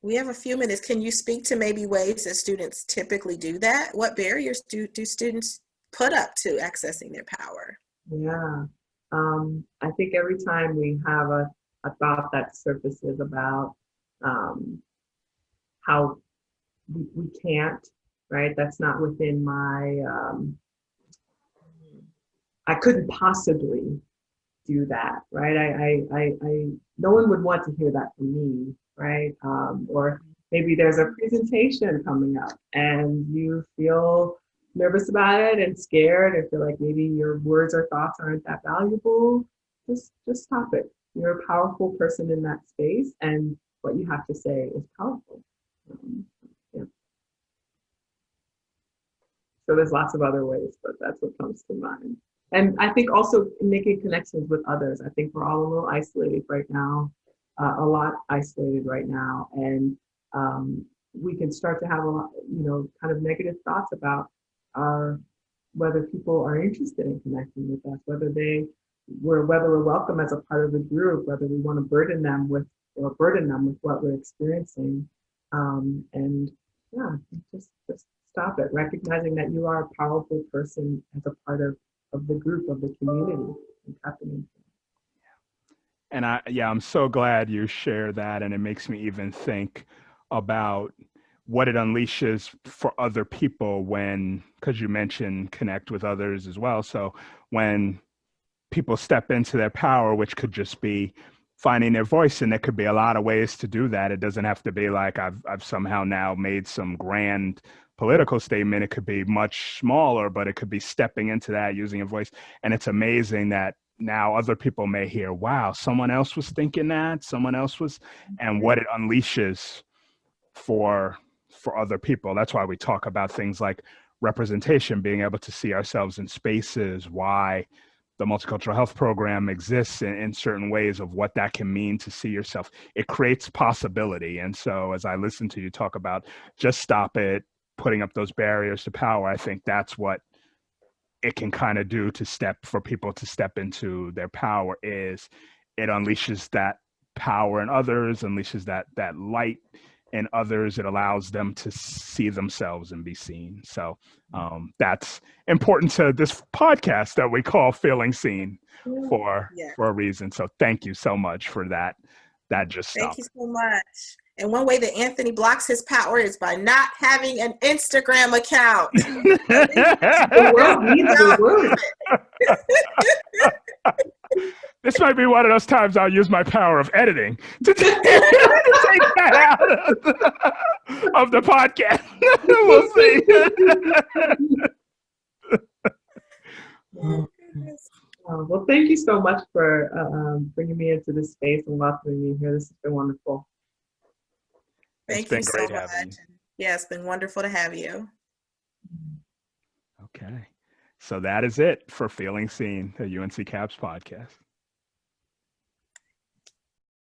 We have a few minutes. Can you speak to maybe ways that students typically do that? What barriers do students put up to accessing their power? Yeah. I think every time we have a thought that surfaces about how we can't, right? That's not within my, I couldn't possibly do that, right? No one would want to hear that from me, right? Or maybe there's a presentation coming up and you feel nervous about it and scared and feel like maybe your words or thoughts aren't that valuable. Just stop it. You're a powerful person in that space and what you have to say is powerful. Yeah. So there's lots of other ways, but that's what comes to mind. And I think also making connections with others. I think we're all a little isolated right now, a lot isolated right now. And we can start to have a lot, kind of negative thoughts about whether people are interested in connecting with us, whether we're welcome as a part of the group, whether we want to burden them with what we're experiencing. And yeah, just stop it, recognizing that you are a powerful person as a part of the group, of the community. And I'm so glad you share that. And it makes me even think about what it unleashes for other people because you mentioned connect with others as well. So when people step into their power, which could just be finding their voice, and there could be a lot of ways to do that. It doesn't have to be like I've somehow now made some grand political statement. It could be much smaller, but it could be stepping into that, using a voice. And it's amazing that now other people may hear, wow, someone else was thinking that, and what it unleashes for other people. That's why we talk about things like representation, being able to see ourselves in spaces, why the Multicultural Health Program exists in certain ways of what that can mean to see yourself. It creates possibility. And so as I listen to you talk about just stop it, putting up those barriers to power, I think that's what it can kind of do for people to step into their power. Is it unleashes that power in others, unleashes that light in others. It allows them to see themselves and be seen. So that's important to this podcast that we call Feeling Seen for a reason. So thank you so much for that. Thank you so much. And one way that Anthony blocks his power is by not having an Instagram account. The world needs the word. This might be one of those times I'll use my power of editing to take that out of the podcast. We'll see. Well, thank you so much for bringing me into this space and welcoming me here. This has been wonderful. Thank you so much. Yeah, it's been wonderful to have you. Okay. So that is it for Feeling Seen, the UNC CAPS podcast.